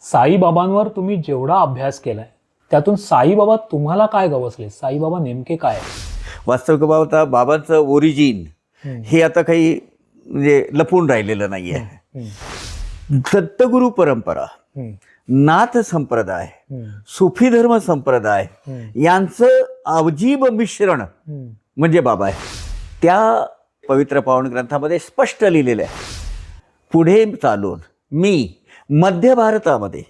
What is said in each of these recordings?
साईबाबांवर तुम्ही जेवढा अभ्यास केलाय त्यातून साईबाबा तुम्हाला काय गवसले? साईबाबा नेमके काय आहे? वास्तविक पाहता बाबांचं ओरिजिन हे आता काही म्हणजे लपून राहिलेलं नाही आहे. दत्तगुरु परंपरा, नाथ संप्रदाय, सुफी धर्म संप्रदाय यांचं अजीब मिश्रण म्हणजे बाबा आहे. त्या पवित्र पावन ग्रंथामध्ये स्पष्ट लिहिलेलं आहे, पुढे चालून मी मध्य भारतामध्ये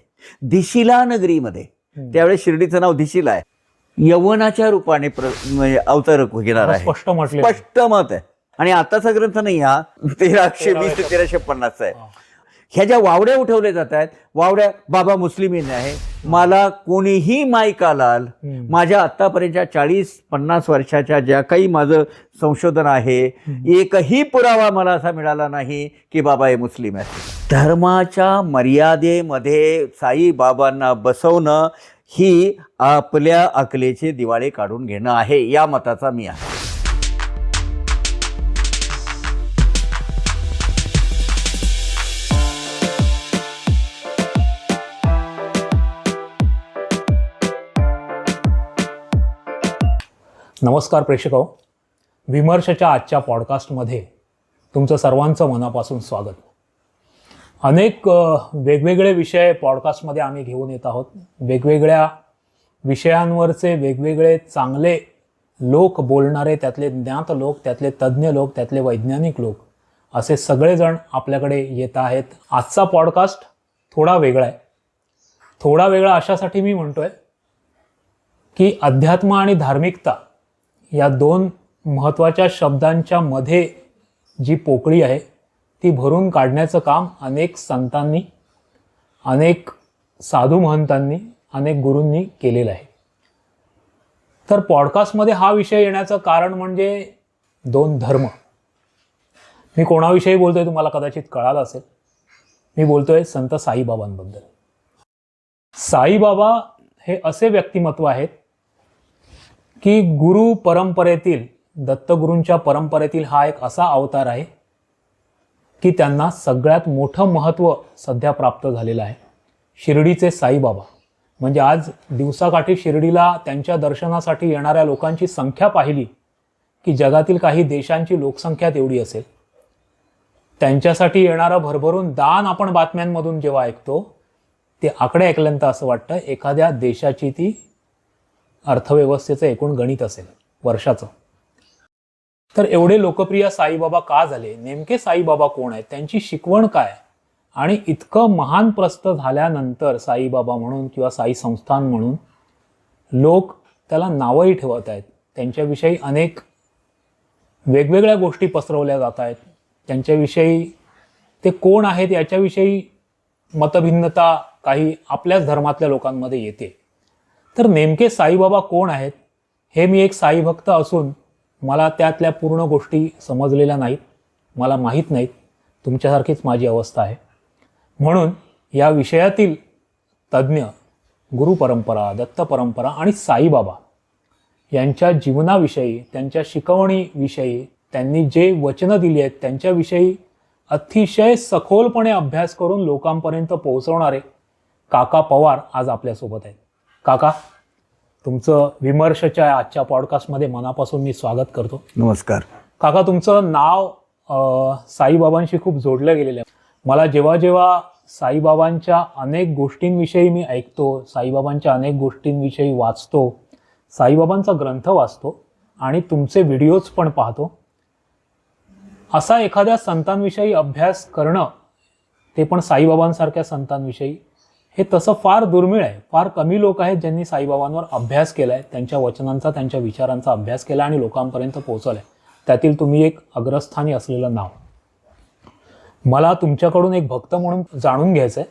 दिशिला नगरीमध्ये, त्यावेळेस शिर्डीचं नाव दिशिला आहे, यवनाच्या रूपाने म्हणजे अवतार घेणार आहे. स्पष्ट मत आहे. आणि आताचा ग्रंथ नाही हा 1320 ते 1350 आहे. ह्या ज्या वावड्या उठवल्या जात आहेत, वावड्या बाबा मुस्लिमीन आहे, मला कोणीही मायका लाल माझ्या आतापर्यंतच्या 40-50 वर्षाच्या ज्या काही माझं संशोधन आहे, एकही पुरावा मला असा मिळाला नाही की बाबा हे मुस्लिम आहे. धर्माच्या मर्यादेमध्ये साईबाबांना बसवणं ही आपल्या अकलेचे दिवाळे काढून घेणं आहे, या मताचा मी आहे. नमस्कार प्रेक्षको, विमर्शच्या आजच्या पॉडकास्टमध्ये तुमचं सर्वांचं मनापासून स्वागत. अनेक वेगवेगळे विषय पॉडकास्टमध्ये आम्ही घेऊन येत आहोत. वेगवेगळ्या विषयांवरचे वेगवेगळे चांगले लोक बोलणारे, त्यातले ज्ञात लोक, त्यातले तज्ज्ञ लोक, त्यातले वैज्ञानिक लोक, असे सगळेजण आपल्याकडे येत आहेत. आजचा पॉडकास्ट थोडा वेगळा आहे. थोडा वेगळा अशासाठी मी म्हणतोय की अध्यात्म आणि धार्मिकता या दोन महत्त्वाच्या शब्दांच्या मध्ये जी पोकळी आहे ती भरून काढण्याचं काम अनेक संतांनी, अनेक साधू महंतांनी, अनेक गुरूंनी केलेलं आहे. तर पॉडकास्टमध्ये हा विषय येण्याचं कारण म्हणजे दोन धर्म. मी कोणाविषयी बोलतोय तुम्हाला कदाचित कळालं असेल. मी बोलतोय संत साईबाबांबद्दल. साईबाबा हे असे व्यक्तिमत्व आहेत की गुरु परंपरेतील, दत्तगुरूंच्या परंपरेतील हा एक असा अवतार आहे की त्यांना सगळ्यात मोठं महत्त्व सध्या प्राप्त झालेलं आहे. शिर्डीचे साईबाबा म्हणजे आज दिवसाकाठी शिर्डीला त्यांच्या दर्शनासाठी येणाऱ्या लोकांची संख्या पाहिली की जगातील काही देशांची लोकसंख्या तेवढी असेल. त्यांच्यासाठी येणारं भरभरून दान आपण बातम्यांमधून जेव्हा ऐकतो, ते आकडे ऐकल्यानंतर असं वाटतं एखाद्या देशाची ती अर्थव्यवस्थेचं एकूण गणित असेल वर्षाचं. तर एवढे लोकप्रिय साईबाबा का झाले? नेमके साईबाबा कोण आहेत? त्यांची शिकवण काय? आणि इतकं महान प्रस्थ झाल्यानंतर साईबाबा म्हणून किंवा साई संस्थान म्हणून लोक त्याला नावही ठेवत आहेत. त्यांच्याविषयी अनेक वेगवेगळ्या गोष्टी पसरवल्या जात आहेत. त्यांच्याविषयी ते कोण आहेत याच्याविषयी मतभिन्नता काही आपल्याच धर्मातल्या लोकांमध्ये येते. तर नेमके साईबाबा कोण आहेत हे, मी एक साईभक्त असून मला त्यातल्या पूर्ण गोष्टी समजलेल्या नाहीत, मला माहीत नाहीत. तुमच्यासारखीच माझी अवस्था आहे. म्हणून या विषयातील तज्ज्ञ, गुरुपरंपरा, दत्त परंपरा आणि साईबाबा यांच्या जीवनाविषयी, त्यांच्या शिकवणीविषयी, त्यांनी जे वचनं दिली आहेत त्यांच्याविषयी अतिशय सखोलपणे अभ्यास करून लोकांपर्यंत पोहोचवणारे काका पवार आज आपल्यासोबत आहेत. काका, तुमचं विमर्शच्या आजच्या पॉडकास्टमध्ये मनापासून मी स्वागत करतो. नमस्कार. काका, तुमचं नाव साईबाबांशी खूप जोडलं गेलेलं आहे. मला जेव्हा जेव्हा साईबाबांच्या अनेक गोष्टींविषयी मी ऐकतो, साईबाबांच्या अनेक गोष्टींविषयी वाचतो, साईबाबांचा ग्रंथ वाचतो आणि तुमचे व्हिडिओज पण पाहतो, असा एखाद्या संतांविषयी अभ्यास करणं, ते पण साईबाबांसारख्या संतांविषयी, हे तसं फार दुर्मिळ आहे. फार कमी लोक आहेत ज्यांनी साईबाबांवर अभ्यास केला आहे, त्यांच्या वचनांचा, त्यांच्या विचारांचा अभ्यास केला आणि लोकांपर्यंत पोहोचवला आहे. त्यातील तुम्ही एक अग्रस्थानी असलेलं नाव. मला तुमच्याकडून एक भक्त म्हणून जाणून घ्यायचं आहे,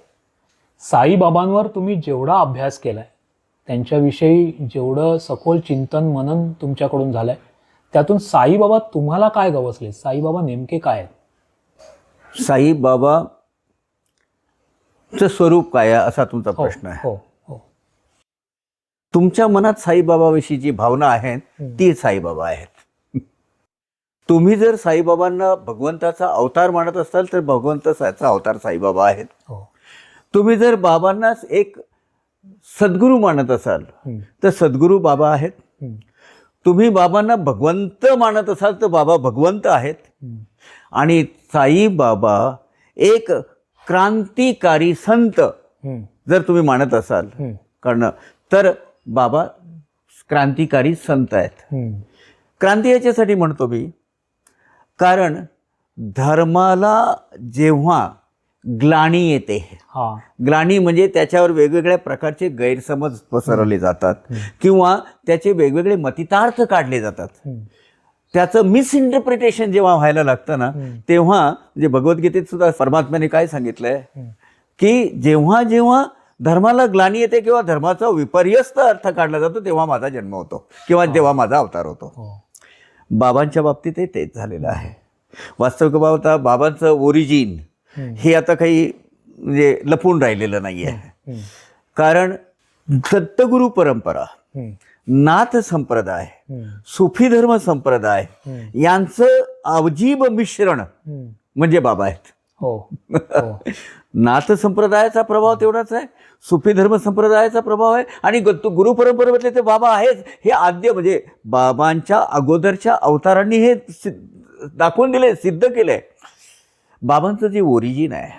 साईबाबांवर तुम्ही जेवढा अभ्यास केला आहे, त्यांच्याविषयी जेवढं सखोल चिंतन मनन तुमच्याकडून झालं आहे, त्यातून साईबाबा तुम्हाला काय गवसले? साईबाबा नेमके काय आहेत? साईबाबा चं स्वरूप काय आहे असा तुमचा प्रश्न आहे. हो हो. तुमच्या मनात साईबाबाविषयी जी भावना आहे ती साईबाबा आहेत. तुम्ही जर साईबाबांना भगवंताचा अवतार मानत असाल तर भगवंताचा अवतार साईबाबा आहेत. तुम्ही जर बाबांनाच एक सद्गुरू मानत असाल तर सद्गुरू बाबा आहेत. तुम्ही बाबांना भगवंत मानत असाल तर बाबा भगवंत आहेत. आणि साई बाबा एक क्रांतिकारी संत जर तुम्ही मानत असाल कारण तर बाबा क्रांतिकारी संत आहेत. क्रांती याच्यासाठी म्हणतो मी कारण धर्माला जेव्हा ग्लानी येते, ग्लानी म्हणजे त्याच्यावर वेगवेगळ्या प्रकारचे गैरसमज पसरवले जातात किंवा त्याचे वेगवेगळे मतितार्थ काढले जातात, त्याचं मिसइंटरप्रिटेशन जेव्हा व्हायला लागतं ना तेव्हा म्हणजे भगवद्गीतेत सुद्धा परमात्म्याने काय सांगितलंय की जेव्हा जेव्हा धर्माला ग्लानी येते किंवा धर्माचा विपर्यस्त अर्थ काढला जातो तेव्हा माझा जन्म होतो किंवा तेव्हा माझा अवतार होतो. बाबांच्या बाबतीत तेच झालेलं आहे. वास्तविक पाहता बाबांचं ओरिजिन हे आता काही म्हणजे लपून राहिलेलं नाही आहे. कारण दत्तगुरु परंपरा, नाथ संप्रदाय, सुफी धर्म संप्रदाय यांचं अजीब मिश्रण म्हणजे बाबा आहेत. नाथ संप्रदायाचा प्रभाव तेवढाच आहे, सुफी धर्म संप्रदायाचा प्रभाव आहे आणि गुरु परंपरेमधले ते बाबा आहेत. हे आद्य म्हणजे बाबांच्या अगोदरच्या अवतारांनी हे दाखवून दिले, सिद्ध केलंय. बाबांचं जे ओरिजिन आहे,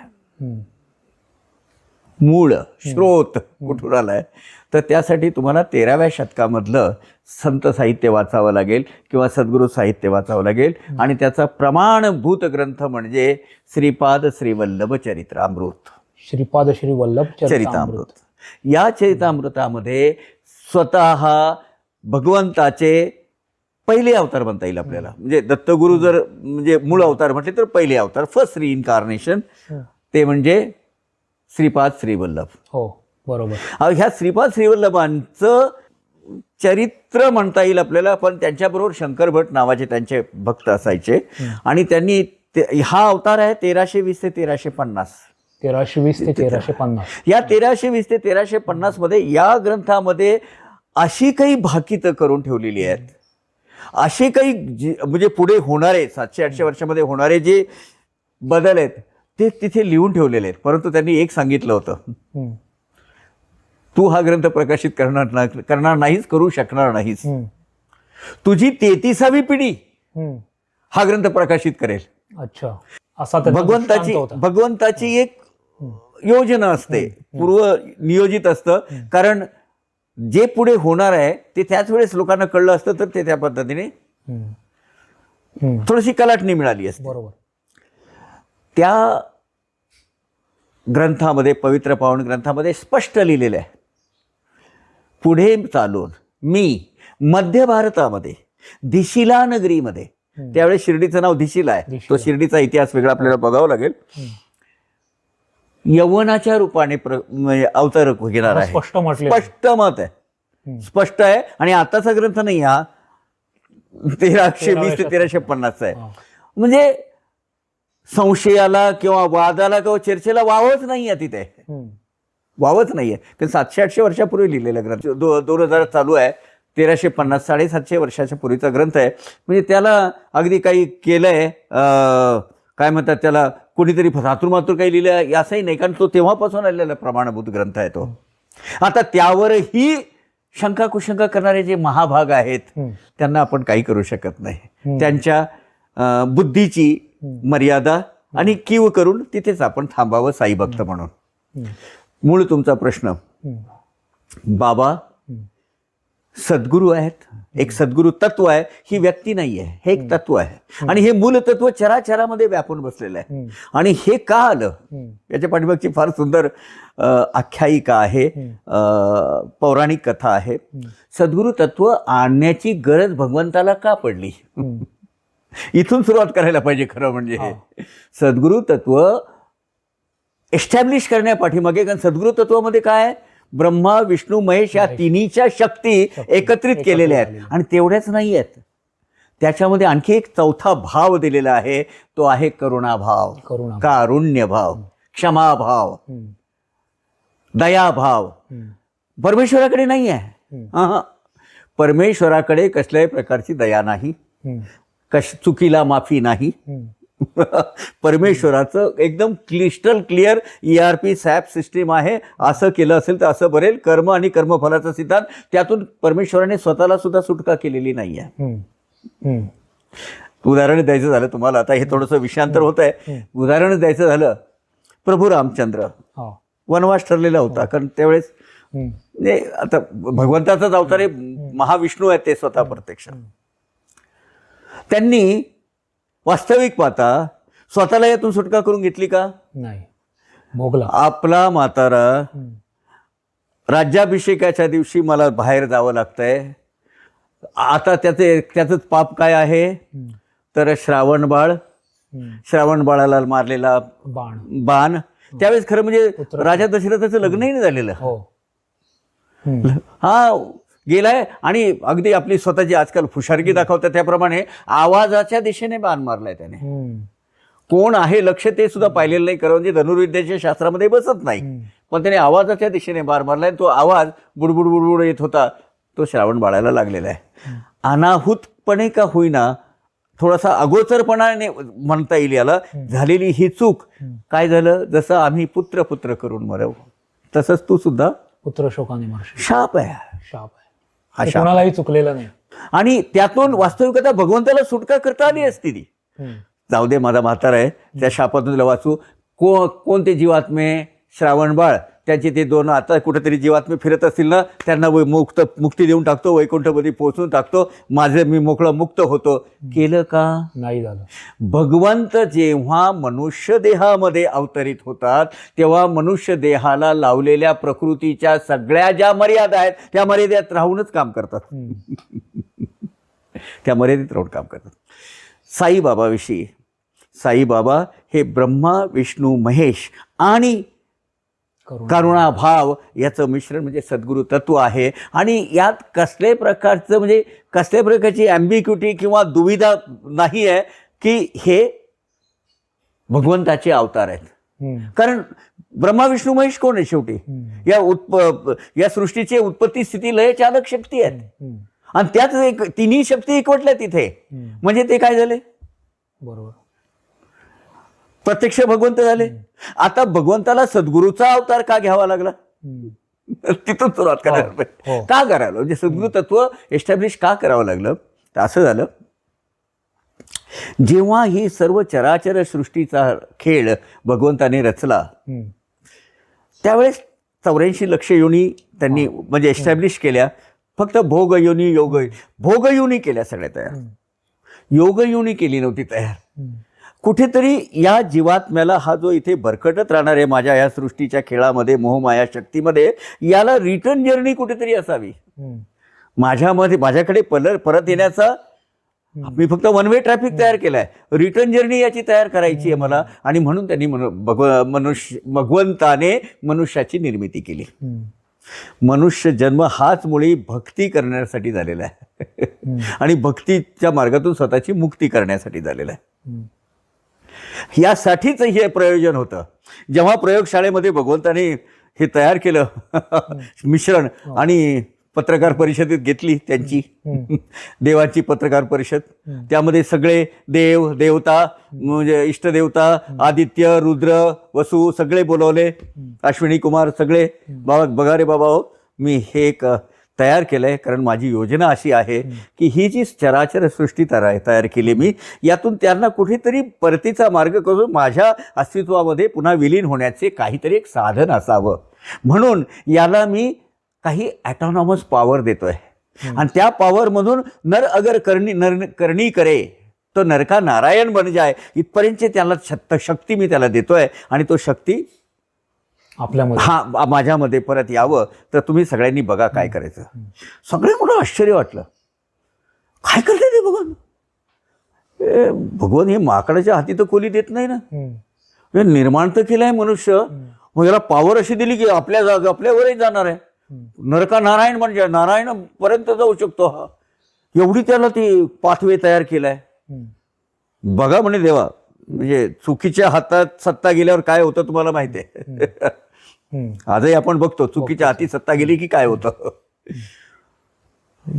मूळ स्रोत कुठून आलाय तर त्यासाठी तुम्हाला 13व्या शतकामधलं संत साहित्य वाचावं लागेल किंवा सद्गुरू साहित्य वाचावं लागेल आणि त्याचा प्रमाणभूत ग्रंथ म्हणजे श्रीपाद श्रीवल्लभ चरित्रामृत. श्रीपाद श्री वल्लभ चरितामृत. या चरितामृतामध्ये स्वतः भगवंताचे पहिले अवतार म्हणता येईल आपल्याला. म्हणजे दत्तगुरु जर म्हणजे मूळ अवतार म्हटले तर पहिले अवतार, फर्स्ट रिइन्कार्नेशन ते म्हणजे श्रीपाद श्रीवल्लभ. हो बरोबर. ह्या श्रीपाद श्रीवल्लभांचं चरित्र म्हणता येईल आपल्याला, पण त्यांच्याबरोबर शंकर भट नावाचे त्यांचे भक्त असायचे आणि त्यांनी हा अवतार आहे 1320 ते 1350. 1320 ते 1350. या 1320 ते 1350 मध्ये या ग्रंथामध्ये अशी काही भाकितं करून ठेवलेली आहेत, असे काही म्हणजे पुढे होणारे 700-800 वर्षामध्ये होणारे जे बदल आहेत ते तिथे लिहून ठेवलेले आहेत. परंतु त्यांनी एक सांगितलं होतं, तू हा ग्रंथ प्रकाशित करणार नाहीस, करू शकणार नाहीस. तुझी 33वी पिढी हा ग्रंथ प्रकाशित करेल. अच्छा, असा भगवंताची एक योजना असते, पूर्व नियोजित असतं. कारण जे पुढे होणार आहे ते त्याच वेळेस लोकांना कळलं असतं तर ते त्या पद्धतीने थोडीशी कलाटणी मिळाली असते. बरोबर. त्या ग्रंथामध्ये, पवित्र पावन ग्रंथामध्ये स्पष्ट लिहिलेलं आहे, पुढे चालून मी मध्य भारतामध्ये दिशिला नगरीमध्ये, त्यावेळेस शिर्डीचं नाव दिशिला आहे, तो शिर्डीचा इतिहास वेगळा आपल्याला बघावं लागेल, यवनाच्या रूपाने अवतार घेणार आहे. स्पष्ट मत आहे, स्पष्ट आहे. आणि आताचा ग्रंथ नाही, हा 1320 ते 1350 आहे. म्हणजे संशयाला किंवा वादाला किंवा चर्चेला वावच नाही आहे तिथे, वावच नाहीये. कारण 700-800 वर्षापूर्वी लिहिलेला ग्रंथ, 2000 चालू आहे, 1350 750 वर्षाच्या पूर्वीचा ग्रंथ आहे. म्हणजे त्याला अगदी काही केलंय, काय म्हणतात त्याला, कुणीतरी फातूरमातूर काही लिहिलं असंही नाही, कारण तो तेव्हापासून आलेला प्रमाणभूत ग्रंथ आहे तो. आता त्यावरही शंका कुशंका करणारे जे महाभाग आहेत त्यांना आपण काही करू शकत नाही. त्यांच्या बुद्धीची मर्यादा आणि कीव करून तिथेच आपण थांबावं साई भक्त म्हणून. मूळ तुमचा प्रश्न, बाबा सद्गुरू आहेत, एक सद्गुरू तत्व आहे, ही व्यक्ती नाही आहे, हे एक तत्व आहे आणि हे मूल तत्व चराचरामध्ये व्यापून बसलेलं आहे. आणि हे का आलं याच्या पाठीमागची फार सुंदर आख्यायिका आहे, पौराणिक कथा आहे. सद्गुरू तत्व आणण्याची गरज भगवंताला का पडली, इथून सुरुवात करायला पाहिजे खरं म्हणजे. सद्गुरू तत्व एस्टॅब्लिश करण्यापाठीमागे, कारण सद्गुरू तत्वामध्ये काय आहे, ब्रह्मा विष्णू महेश या तिन्हीच्या शक्ती एकत्रित केलेल्या आहेत. आणि तेवढ्याच नाही आहेत, त्याच्यामध्ये आणखी एक चौथा भाव दिलेला आहे, तो आहे करुणाभाव, कारुण्यभाव, क्षमाभाव, दयाभाव. परमेश्वराकडे नाही आहे. परमेश्वराकडे कसल्याही प्रकारची दया नाही, चुकीला माफी नाही, परमेश्वराचं एकदम क्लिस्टल क्लिअर ERP सॅप सिस्टीम आहे. असं केलं असेल तर असं बरेल. कर्म आणि कर्मफलाचा सिद्धांत, त्यातून परमेश्वराने स्वतःला सुद्धा सुटका केलेली नाही आहे. उदाहरण द्यायचं झालं तुम्हाला, आता हे थोडंसं विषयांतर होत आहे. उदाहरण द्यायचं झालं, प्रभू रामचंद्र वनवास ठरलेला होता, कारण त्यावेळेस आता भगवंताचाच अवतार आहे, महाविष्णू आहेत ते स्वतः प्रत्यक्ष. त्यांनी वास्तविक पाहता स्वतःला यातून सुटका करून घेतली का? नाही, भोगला. आपला म्हातारा राज्याभिषेकाच्या दिवशी मला बाहेर जावं लागतंय, आता त्याचं पाप काय आहे तर श्रावण बाळाला मारलेला बाण. त्यावेळेस खरं म्हणजे राजा दशरथाचं लग्नही नाही झालेलं. हा गेलाय आणि अगदी आपली स्वतःची आजकाल फुशारगी दाखवतात त्याप्रमाणे आवाजाच्या दिशेने बाण मारलाय त्याने. कोण आहे लक्ष ते सुद्धा पाहिलेलं नाही, कारण म्हणजे धनुर्विद्याच्या शास्त्रामध्ये बसत नाही, पण त्याने आवाजाच्या दिशेने बाण मारलाय. तो आवाज बुडबुड बुडबुड येत होता, तो श्रावण बाळाला लागलेला आहे. अनाहूतपणे का होईना, थोडासा अगोचरपणाने म्हणता येईल याला, झालेली ही चूक. काय झालं, जसं आम्ही पुत्र पुत्र करून मरव तसंच तू सुद्धा पुत्र शोकाने मरशील. शाप आहे, शाप आहे, कोणालाही चुकलेलं नाही. आणि त्यातून वास्तविकता भगवंताला सुटका करता आली असती ती. जाऊ दे, माझा म्हातारा आहे, त्या शापातून तुला वाचू. कोणते जीवात्मे, श्रावण बाळ, त्याचे ते दोन आता कुठेतरी जीवात्मे फिरत असतील ना, त्यांना मुक्ती देऊन टाकतो, वैकुंठमध्ये पोहोचून टाकतो, माझे मी मोकळं मुक्त होतो. केलं का? नाही झालं. भगवंत जेव्हा मनुष्य देहामध्ये अवतरित होतात तेव्हा मनुष्य देहाला लावलेल्या प्रकृतीच्या सगळ्या ज्या मर्यादा आहेत त्या मर्यादेत राहूनच काम करतात. त्या मर्यादेत राहून काम करतात. साईबाबाविषयी, साईबाबा हे ब्रह्मा विष्णू महेश आणि करुणा भाव याचं मिश्रण म्हणजे सद्गुरु तत्व आहे. आणि यात कसल्याही प्रकारचं म्हणजे कसल्याही प्रकारची ॲम्बिग्युटी किंवा दुविधा नाही आहे की हे भगवंताचे अवतार आहेत. कारण ब्रह्मा विष्णू महेश कोण आहे शेवटी? या सृष्टीची उत्पत्ती स्थिती लय चालक शक्ती आहेत, आणि त्याच तिन्ही शक्ती एकवटल्या तिथे. म्हणजे ते काय झाले? बरोबर, प्रत्यक्ष भगवंत झाले. आता भगवंताला सद्गुरूचा अवतार का घ्यावा लागला? तिथून सुरुवात करायला पाहिजे. का करायला म्हणजे सद्गुरू तत्व एस्टॅब्लिश का करावं लागलं? तर असं झालं, जेव्हा ही सर्व चराचर सृष्टीचा खेळ भगवंताने रचला त्यावेळेस 84 लक्ष योनी त्यांनी म्हणजे एस्टॅब्लिश केल्या. फक्त भोगयोनी भोगयोनी केल्या सगळ्या तयार, योगयोनी केली नव्हती तयार. कुठेतरी या जीवात्म्याला हा जो इथे भरकटत राहणार आहे माझ्या या सृष्टीच्या खेळामध्ये, मोहमाया शक्तीमध्ये, याला रिटर्न जर्नी कुठेतरी असावी. माझ्याकडे परत येण्याचा मी फक्त वन वे ट्रॅफिक तयार केलाय, रिटर्न जर्नी याची तयार करायची आहे मला. आणि म्हणून त्यांनी भगवंताने मनुष्याची निर्मिती केली. मनुष्य जन्म हाच मुळी भक्ती करण्यासाठी झालेला आहे आणि भक्तीच्या मार्गातून स्वतःची मुक्ती करण्यासाठी झालेला आहे. यासाठीच हे प्रयोजन होतं. जेव्हा प्रयोगशाळेमध्ये भगवंताने हे तयार केलं मिश्रण आणि पत्रकार परिषदेत घेतली त्यांची देवाची पत्रकार परिषद, त्यामध्ये सगळे देव देवता म्हणजे इष्टदेवता आदित्य रुद्र वसु सगळे बोलवले, अश्विनी कुमार सगळे. बाबा बघा रे बाबा, हो मी हे एक तयार केलंय, कारण माझी योजना अशी आहे की ही जी चराचर सृष्टी तयार केली मी, यातून त्यांना कुठेतरी परतीचा मार्ग करून माझ्या अस्तित्वामध्ये पुन्हा विलीन होण्याचे काहीतरी एक साधन असावं. म्हणून याला मी काही ॲटॉनॉमस पॉवर देतोय, आणि त्या पॉवरमधून नर अगर करणी करे तो नरका नारायण बन जाय, इथपर्यंतचे त्याला शक्ती मी त्याला देतोय. आणि तो शक्ती आपल्यामध्ये माझ्यामध्ये परत यावं. तर तुम्ही सगळ्यांनी बघा काय करायचं. सगळे मोठं आश्चर्य वाटलं, काय करते ते भगवान? भगवान हे माकडाच्या हाती तर कोली देत नाही ना, निर्माण तर केलंय मनुष्य, मग याला पॉवर अशी दिली की आपल्यावरही जाणार आहे. नरका नारायण म्हणजे नारायण पर्यंत जाऊ शकतो हा, एवढी त्याला ती पाथवे तयार केलाय. बघा म्हणे देवा, म्हणजे चुकीच्या हातात सत्ता गेल्यावर काय होतं तुम्हाला माहिती आहे. आजही आपण बघतो चुकीच्या हाती सत्ता गेली की काय होतं.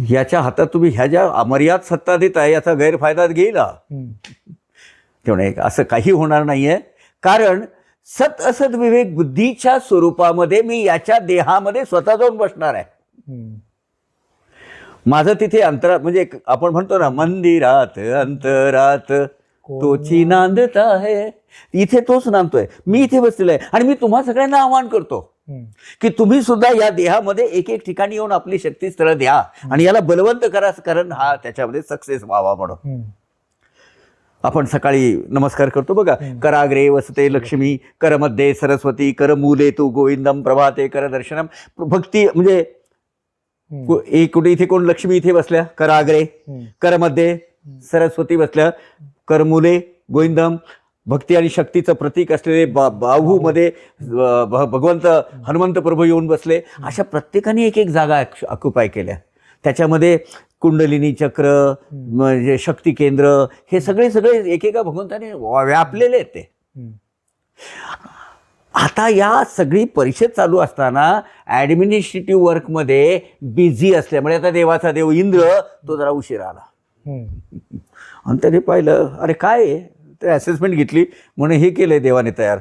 याच्या हातात तुम्ही ह्या ज्या अमर्याद सत्ता देताय याचा गैरफायदा घेईल. तेवढे असं काही होणार नाहीये, कारण सत असत विवेक बुद्धीच्या स्वरूपामध्ये मी याच्या देहामध्ये स्वतः जाऊन बसणार आहे. माझं तिथे अंतरात, म्हणजे आपण म्हणतो ना, मंदिरात अंतरात तोची नांदता आहे, इथे तोच नांदतोय. मी इथे बसलेलो आहे आणि मी तुम्हा सगळ्यांना आवाहन करतो की तुम्ही सुद्धा या देहामध्ये एक एक ठिकाणी येऊन आपली शक्तीस्थळं द्या आणि याला बलवंत करा, कारण हा त्याच्यामध्ये सक्सेस व्हावा म्हणून. आपण सकाळी नमस्कार करतो बघा, कराग्रे वसते लक्ष्मी, करमध्ये सरस्वती, करमूले तू गोविंदम, प्रभाते कर दर्शनम. भक्ती म्हणजे कुठे इथे कोण लक्ष्मी इथे बसल्या कराग्रे, करमध्ये सरस्वती बसल्या, करमुले गोविंदम, भक्ती आणि शक्तीचं प्रतीक असलेले बाहूमध्ये भगवंत हनुमंत प्रभू येऊन बसले. अशा प्रत्येकाने एक एक जागा ऑक्युपाय केल्या. त्याच्यामध्ये कुंडलिनी चक्र, म्हणजे शक्ती केंद्र, हे सगळे एकेका भगवंताने व्यापलेले आहेत ते. आता या सगळी परिषद चालू असताना ॲडमिनिस्ट्रेटिव्ह वर्कमध्ये बिझी असल्यामुळे आता देवाचा देव इंद्र तो जरा उशिरा आला. आणि त्याने पाहिलं, अरे काय आहे, ते असेसमेंट घेतली, म्हणे हे केलंय देवाने तयार,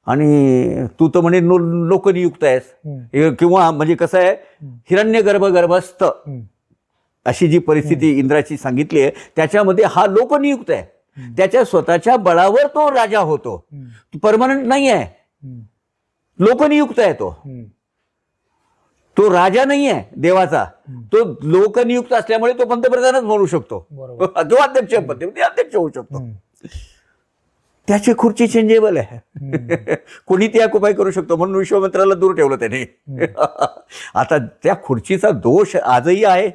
आणि तू तर म्हणे लोकनियुक्त आहेस, किंवा म्हणजे कसं आहे, हिरण्यगर्भस्थ अशी जी परिस्थिती इंद्राची सांगितली आहे, त्याच्यामध्ये हा लोकनियुक्त आहे. त्याच्या स्वतःच्या बळावर तो राजा होतो, परमनंट नाही आहे, लोकनियुक्त आहे तो. तो राजा नाही आहे देवाचा, तो लोकनियुक्त असल्यामुळे तो पंतप्रधानच म्हणू शकतो, तो अध्यक्ष अध्यक्ष होऊ शकतो. त्याची खुर्ची चेंजेबल आहे, कोणी ती ऑक्युपाय करू शकतो, म्हणून विश्वामित्राला दूर ठेवलं त्याने. आता त्या खुर्चीचा दोष आजही आहे.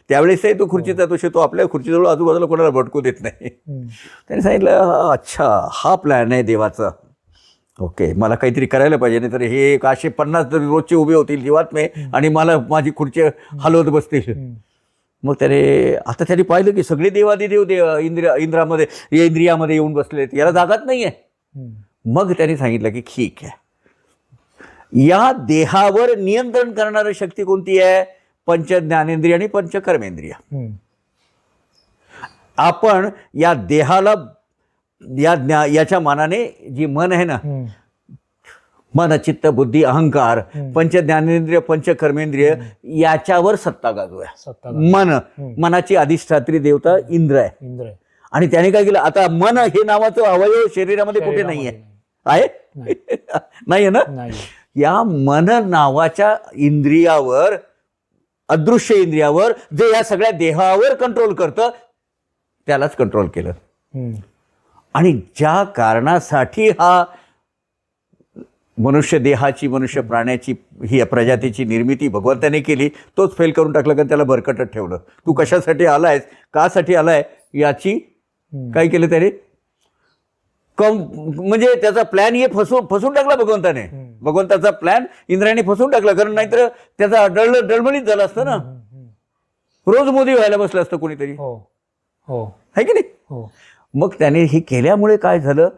त्यावेळेसही तो खुर्चीचा दोष आहे, तो आपल्या खुर्चीजवळ आजूबाजूला कोणाला भटकू देत नाही. त्याने सांगितलं, अच्छा हा प्लॅन आहे देवाचा, ओके, मला काहीतरी करायला पाहिजे, नाही तर हे 150 रोजचे उभे होतील जीवात्मे आणि मला माझी खुर्ची हलवत बसतील. मग त्याने पाहिलं की सगळे देवादिदेव इंद्रियामध्ये येऊन बसले, याला जागाच नाही आहे. मग त्याने सांगितलं की ठीक आहे, या देहावर नियंत्रण करणारी शक्ती कोणती आहे? पंच ज्ञानेंद्रिय आणि पंच कर्मेंद्रिय. आपण या देहाला याच्या मानाने जी मन आहे ना, मन चित्त बुद्धी अहंकार, पंच ज्ञानेंद्रिय पंच कर्मेंद्रिय, याच्यावर सत्ता गाजूया. मनाची अधिष्ठात्री देवता इंद्र आहे. आणि त्याने काय केलं, आता मन हे नावाचं अवयव शरीरामध्ये कुठे नाही आहे, नाहीये ना. या मन नावाच्या इंद्रियावर, अदृश्य इंद्रियावर, जे या सगळ्या देहावर कंट्रोल करतं, त्यालाच कंट्रोल केलं. आणि ज्या कारणासाठी हा मनुष्य देहाची, मनुष्य प्राण्याची, ही प्रजातीची निर्मिती भगवंताने केली, तोच फेल करून टाकला, कारण त्याला भरकटत ठेवलं. तू कशासाठी आलायस, कासाठी आलाय, याची काय केलं त्याने, म्हणजे त्याचा प्लॅन हे फसून टाकला भगवंताने. भगवंताचा प्लॅन इंद्राने फसून टाकला, कारण नाहीतर त्याचा डळमळीत झाला असतं ना, रोज मोदी व्हायला बसलं असतं कोणीतरी, आहे की नाही. मग त्याने हे केल्यामुळे काय झालं,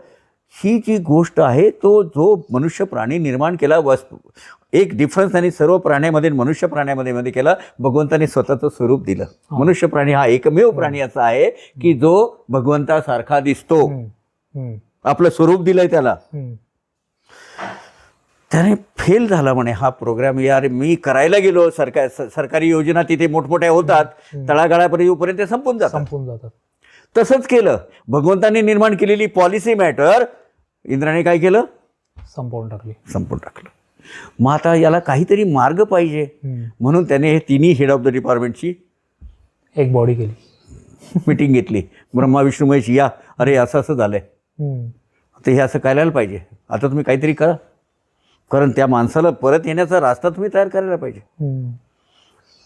ही जी गोष्ट आहे, तो जो मनुष्य प्राणी निर्माण केला, एक डिफरन्स त्यांनी सर्व प्राण्यामध्ये मनुष्य प्राण्यामध्ये केला, भगवंताने स्वतःचं स्वरूप दिलं. मनुष्य प्राणी हा एकमेव प्राणी असा आहे की जो भगवंतासारखा दिसतो, आपलं स्वरूप दिलंय त्याला. त्याने फेल झाला म्हणे हा प्रोग्राम. यार मी करायला गेलो, सरकारी योजना तिथे मोठमोठ्या होतात, तळागाळापर्यंत संपून जातात. तसंच केलं, भगवंताने निर्माण केलेली पॉलिसी मॅटर इंद्राने काय केलं, संपवून टाकलं. मग आता याला काहीतरी मार्ग पाहिजे, म्हणून त्याने हे तिन्ही हेड ऑफ द डिपार्टमेंटची एक बॉडी केली, मीटिंग घेतली. ब्रह्मा विष्णू महेश या, अरे असं झालंय, तर हे असं करायला पाहिजे, आता तुम्ही काहीतरी करा, कारण त्या माणसाला परत येण्याचा रास्ता तुम्ही तयार करायला पाहिजे.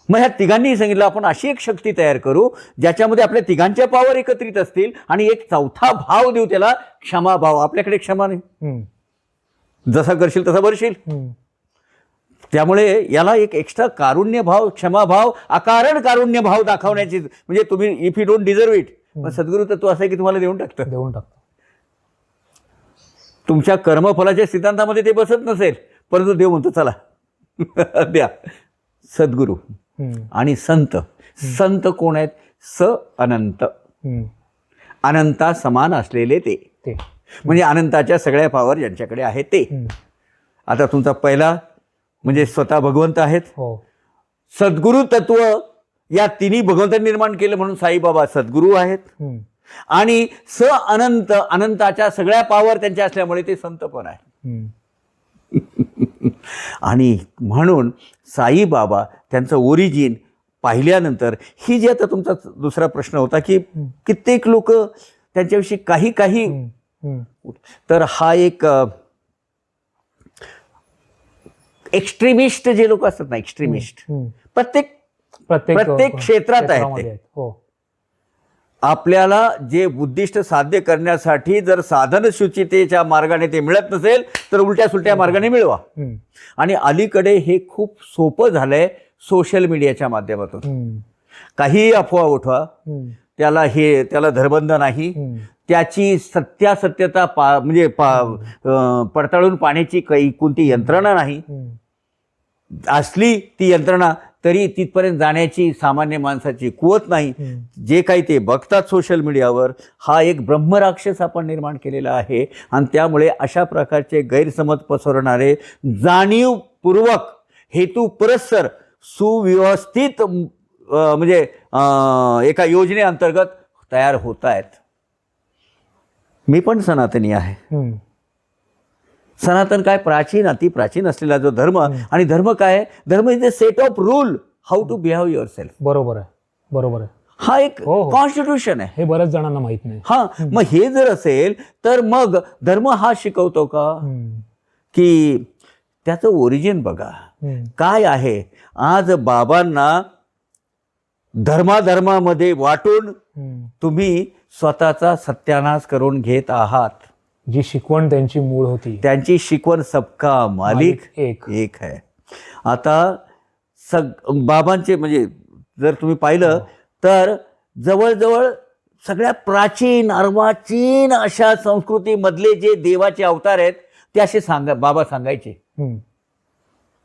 मग ह्या तिघांनीही सांगितलं, आपण अशी एक शक्ती तयार करू ज्याच्यामध्ये आपल्या तिघांच्या पावर एकत्रित असतील, आणि एक चौथा भाव देऊ त्याला, क्षमा भाव. आपल्याकडे क्षमा नाही, जसा करशील तसा भरशील. त्यामुळे याला एक एक्स्ट्रा कारुण्य भाव, क्षमा भाव, अकारण कारुण्य भाव दाखवण्याची, म्हणजे तुम्ही if you don't deserve it, पण सद्गुरू तत्व असं आहे की तुम्हाला देऊन टाकतं. तुमच्या कर्मफलाच्या सिद्धांतामध्ये ते बसत नसेल, परंतु देव म्हणतो चला द्या. सद्गुरू आणि संत. संत कोण आहेत? स अनंत. अनंता समान असलेले ते, ते म्हणजे अनंताच्या सगळ्या पावर ज्यांच्याकडे आहे ते. आता तुमचा पहिला म्हणजे स्वतः भगवंत आहेत. हो. सद्गुरु तत्व या तिन्ही भगवंतांनी निर्माण केलं म्हणून साईबाबा सद्गुरू आहेत. आणि अनंत, अनंताच्या सगळ्या पावर त्यांच्या असल्यामुळे ते संत पण आहे. आणि म्हणून साईबाबा त्यांचं ओरिजिन पाहिल्यानंतर, ही जी आता तुमचा दुसरा प्रश्न होता की कित्येक लोक त्यांच्याविषयी काही काही, तर हा एक एक्स्ट्रीमिस्ट जे लोक असतात ना, एक्स्ट्रीमिस्ट प्रत्येक क्षेत्रात आहेत ते. आपल्याला जे उद्दिष्ट साध्य करण्यासाठी जर साधन शुचितेच्या मार्गाने ते मिळत नसेल तर उलट्या सुलट्या मार्गाने मिळवा. आणि अलीकडे हे खूप सोपं झालंय सोशल मीडियाच्या माध्यमातून. काही अफवा उठवा, त्याला धरबंध नाही, त्याची सत्यासत्यता म्हणजे पडताळून पाहण्याची काही कोणती यंत्रणा नाही. असली ती यंत्रणा तरी तिथपर्यंत जाण्याची सामान्य माणसाची कुवत नाही. जे काही ते बघतात सोशल मीडियावर, हा एक ब्रह्मराक्षस आपण निर्माण केलेला आहे. आणि त्यामुळे अशा प्रकारचे गैरसमज पसरवणारे जाणीवपूर्वक, हेतुपुरस्सर, सुव्यवस्थित म्हणजे एका योजनेअंतर्गत तयार होत आहेत. मी पण सनातनी आहे. सनातन काय, प्राचीन, अति प्राचीन असलेला जो धर्म. आणि धर्म काय, dharma is a set of rule how to behave yourself. बरोबर आहे, बरोबर आहे. हा एक कॉन्स्टिट्यूशन आहे. हे बऱ्याच जणांना माहित नाही. हा, मग हे जर असेल तर मग धर्म हा शिकवतो का की त्याचं ओरिजिन बघा काय आहे. आज बाबांना धर्माधर्मामध्ये वाटून तुम्ही स्वतःचा सत्यानाश करून घेत आहात. जी शिकवण त्यांची मूळ होती, त्यांची शिकवण सबका मालिक एक आहे. आता बाबांचे म्हणजे जर तुम्ही पाहिलं तर जवळजवळ सगळ्या प्राचीन अर्वाचीन अशा संस्कृतीमधले जे देवाचे अवतार आहेत ते असे बाबा सांगायचे.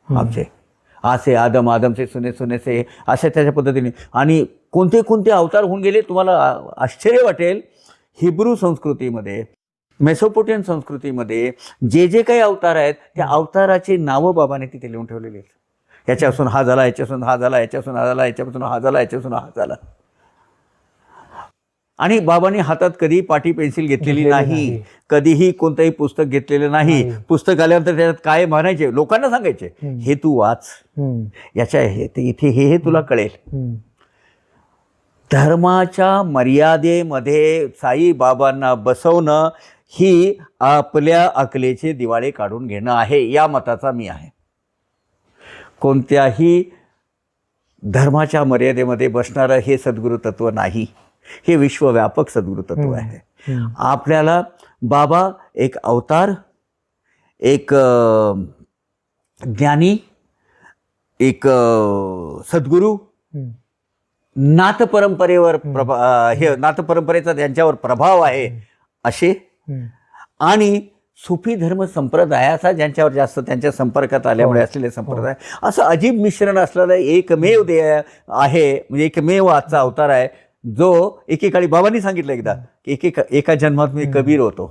आमचे असे आदम, आदमचे सुने, सुनेचे, अशा त्याच्या पद्धतीने. आणि कोणते कोणते अवतार होऊन गेले तुम्हाला आश्चर्य वाटेल. हिब्रू संस्कृतीमध्ये, मेसोपोटियन संस्कृतीमध्ये जे जे काही अवतार आहेत त्या अवताराची नावं बाबाने तिथे लिहून ठेवलेली आहेत. याच्यापासून हा झाला, याच्यापासून हा झाला, याच्यापासून हा झाला, याच्यापासून हा झाला, याच्यापासून हा झाला. आणि बाबांनी हातात कधी पाटी पेन्सिल घेतलेली नाही, कधीही कोणतंही पुस्तक घेतलेलं नाही. पुस्तक आल्यानंतर त्याच्यात काय म्हणायचे, लोकांना सांगायचे हे तू वाच, याच्या इथे हे तुला कळेल. धर्माच्या मर्यादेमध्ये साईबाबांना बसवणं ही आपल्या अकलेचे दिवाळे काढून घेणं आहे, या मताचा मी आहे. कोणत्याही धर्माच्या मर्यादेमध्ये बसणारं हे सद्गुरु तत्व नाही. हे विश्वव्यापक सद्गुरु तत्व आहे. आपल्याला बाबा एक अवतार, एक ज्ञानी, एक सद्गुरु, नाथ परंपरेवर हे नाथ परंपरेचा त्यांच्यावर प्रभाव आहे असे, आणि सुफी धर्म संप्रदायाचा ज्यांच्यावर जास्त त्यांच्या संपर्कात आल्यामुळे असलेले संप्रदाय, असं अजीब मिश्रण असलेलं एकमेव आहे. म्हणजे एकमेव आजचा अवतार आहे जो एकेकाळी बाबांनी सांगितलं एकदा की एका जन्मात मी कबीर होतो.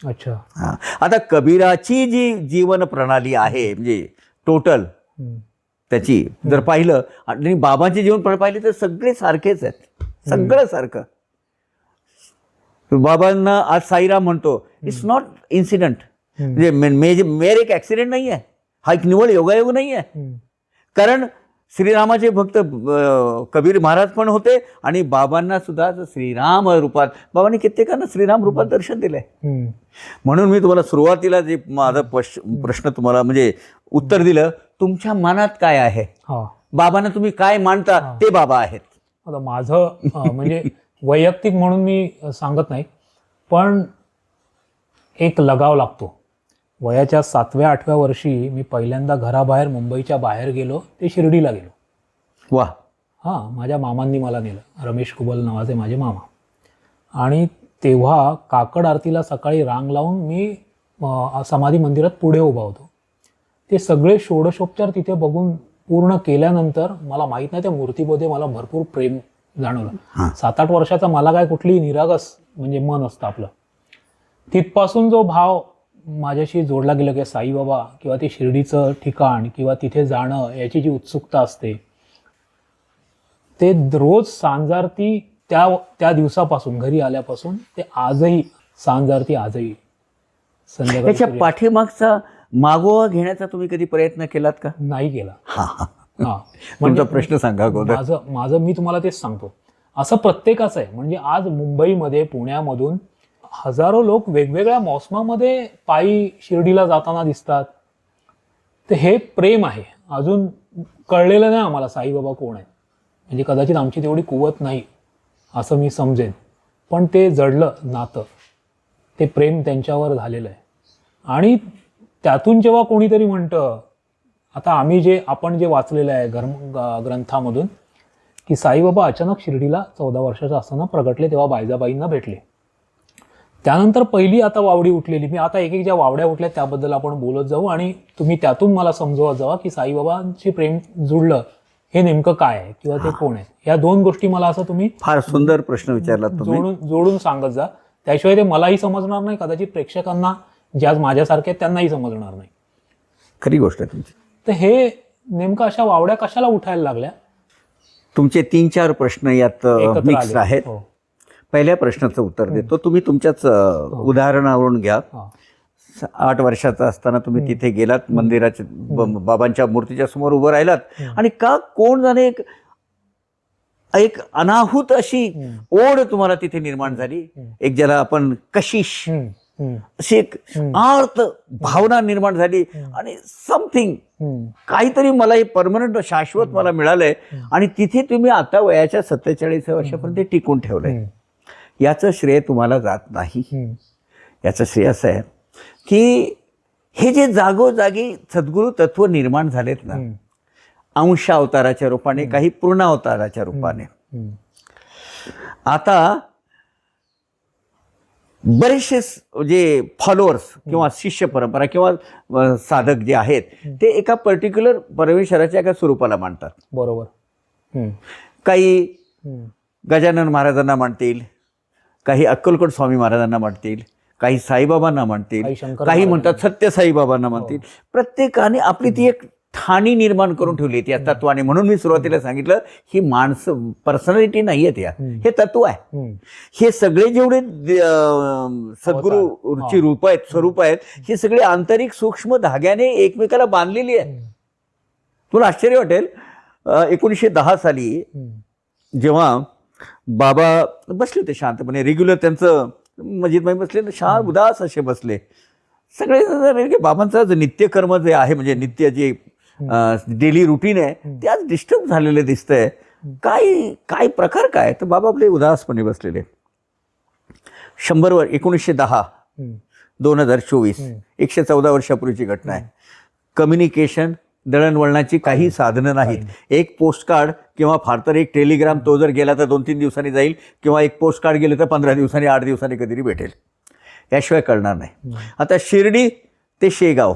अच्छा. हा, आता कबीराची जी जीवन प्रणाली आहे म्हणजे टोटल त्याची जर पाहिलं आणि बाबांची जीवन प्रणाली पाहिली तर सगळे सारखेच आहेत, सगळं सारखं. बाबांना आज साईराम म्हणतो, इट्स नॉट इन्सिडेंट, म्हणजे मेर एक ऍक्सिडेंट नाही आहे, हा एक निवड योगायोग नाही आहे. कारण श्रीरामाचे भक्त कबीर महाराज पण होते आणि बाबांना सुद्धा श्रीराम रूपात बाबांनी कित्येकांना श्रीराम रूपात दर्शन दिलंय. म्हणून मी तुम्हाला सुरुवातीला जे माझा प्रश्न तुम्हाला म्हणजे उत्तर दिलं, तुमच्या मनात काय आहे, बाबांना तुम्ही काय मानता, ते बाबा आहेत. आता माझं म्हणजे वैयक्तिक म्हणून मी सांगत नाही, पण एक लगाव लागतो. वयाच्या 7व्या 8व्या वर्षी मी पहिल्यांदा घराबाहेर मुंबईच्या बाहेर गेलो, ते शिर्डीला गेलो. वा. हां, माझ्या मामांनी मला नेलं, रमेश कुबल नावाचे माझे मामा. आणि तेव्हा काकड आरतीला सकाळी रांग लावून मी समाधी मंदिरात पुढे उभा होतो. ते सगळे षोडशोपचार तिथे बघून पूर्ण केल्यानंतर मला माहीत नाही त्या मूर्तीमध्ये मला भरपूर प्रेम जाणवलं. 7-8 वर्षाचा मला काय कुठली निरागस म्हणजे मन असतं आपलं, तिथपासून जो भाव माझ्याशी जोडला गेला की साईबाबा किंवा ते शिर्डीचं ठिकाण किंवा तिथे जाणं याची जी उत्सुकता असते, ते रोज सांजारती त्या दिवसापासून घरी आल्यापासून ते आजही सांजारती, आजही संध्याकाळी त्याच्या पाठीमागचा मागोवा घेण्याचा तुम्ही कधी प्रयत्न केलात का? नाही केला. हा हा तुमचा प्रश्न सांगा अगोदर. माझं मी तुम्हाला तेच सांगतो, असं प्रत्येकाचं आहे. म्हणजे आज मुंबईमध्ये, पुण्यामधून हजारो लोक वेगवेगळ्या मोसमामध्ये पायी शिर्डीला जाताना दिसतात. तर हे प्रेम आहे. अजून कळलेलं नाही आम्हाला साईबाबा कोण आहे. म्हणजे कदाचित आमची तेवढी कुवत नाही असं मी समजेन, पण ते जडलं नातं, ते प्रेम त्यांच्यावर झालेलं आहे. आणि त्यातून जेव्हा कोणीतरी म्हणतं, आता आपण जे वाचलेलं आहे ग्रंथामधून, की साईबाबा अचानक शिर्डीला 14 वर्षाचा असताना प्रगटले, तेव्हा बायजाबाईंना भेटले. त्यानंतर पहिली आता वावडी उठलेली, मी आता एक ज्या वावड्या उठल्या त्याबद्दल आपण बोलत जाऊ आणि तुम्ही त्यातून मला समजवत जावा की साईबाबांशी प्रेम जुळलं हे नेमकं काय आहे किंवा ते कोण आहे. या 2 गोष्टी मला असं तुम्ही फार सुंदर प्रश्न विचारला तुम्ही. जोडून सांगत जा. त्याशिवाय ते मलाही समजणार नाही, कदाचित प्रेक्षकांना ज्या माझ्यासारखे आहेत त्यांनाही समजणार नाही. खरी गोष्ट आहे तुमची. तर हे नेमकं अशा वावड्या कशाला उठायला लागल्या? तुमचे 3-4 प्रश्न यात मिक्स आले. आहेत. हो. पहिल्या प्रश्नाचं उत्तर देतो. तुम्ही तुमच्याच उदाहरणावरून घ्या. 8 वर्षाचा असताना तुम्ही तिथे गेलात, मंदिराच्या बाबांच्या मूर्तीच्या समोर उभं राहिलात आणि का कोण जाणे एक अनाहूत अशी ओढ तुम्हाला तिथे निर्माण झाली. एक ज्याला आपण कशिश अशी एक आर्त भावना निर्माण झाली आणि समथिंग काहीतरी मला हे परमनंट शाश्वत मला मिळालंय आणि तिथे तुम्ही आता वयाच्या 47 वर्षापर्यंत टिकून ठेवलंय. याचं श्रेय तुम्हाला जात नाही. याचं श्रेय असं आहे की हे जे जागोजागी सद्गुरु तत्व निर्माण झालेत ना, अंश अवताराच्या रूपाने, काही पूर्ण अवताराच्या रूपाने, आता बरेचसे जे फॉलोअर्स किंवा शिष्य परंपरा किंवा साधक जे आहेत ते एका पर्टिक्युलर परमेश्वराच्या एका स्वरूपाला मानतात. बरोबर. काही गजानन महाराजांना मानतील, काही अक्कलकोट स्वामी महाराजांना मानतील, काही साईबाबांना मानतील, काही म्हणतात सत्य साईबाबांना मानतील. प्रत्येकाने आपली ती एक ठाणी निर्माण करून ठेवली त्या तत्वाने. म्हणून मी सुरुवातीला सांगितलं ही माणसं पर्सनॅलिटी नाही आहेत, हे तत्व आहे. हे सगळे जेवढे सद्गुरूची रूप आहेत, स्वरूप आहेत, हे सगळे आंतरिक सूक्ष्म धाग्याने एकमेकाला बांधलेली आहेत. तुला आश्चर्य वाटेल, 1910 साली जेव्हा बाबा बसले होते शांतपणे, रेग्युलर त्यांचं मस्जिदमध्ये बसले, शांत उदास असे बसले सगळे. बाबांचं जे नित्यकर्म जे आहे, म्हणजे नित्य जे डेली रुटीन आहे ते आज डिस्टर्ब झालेलं दिसतंय. काय प्रकार काय? तर बाबा आपले उदासपणे बसलेले. 1910 2024 114 वर्षापूर्वीची घटना आहे. कम्युनिकेशन, दळणवळणाची काही साधनं नाहीत. एक पोस्ट कार्ड किंवा फार तर एक टेलिग्राम, तो जर गेला तर 2-3 दिवसांनी जाईल, किंवा एक पोस्ट कार्ड गेलं तर 15 दिवसांनी 8 दिवसांनी कधीतरी भेटेल, याशिवाय कळणार नाही. आता शिर्डी ते शेगाव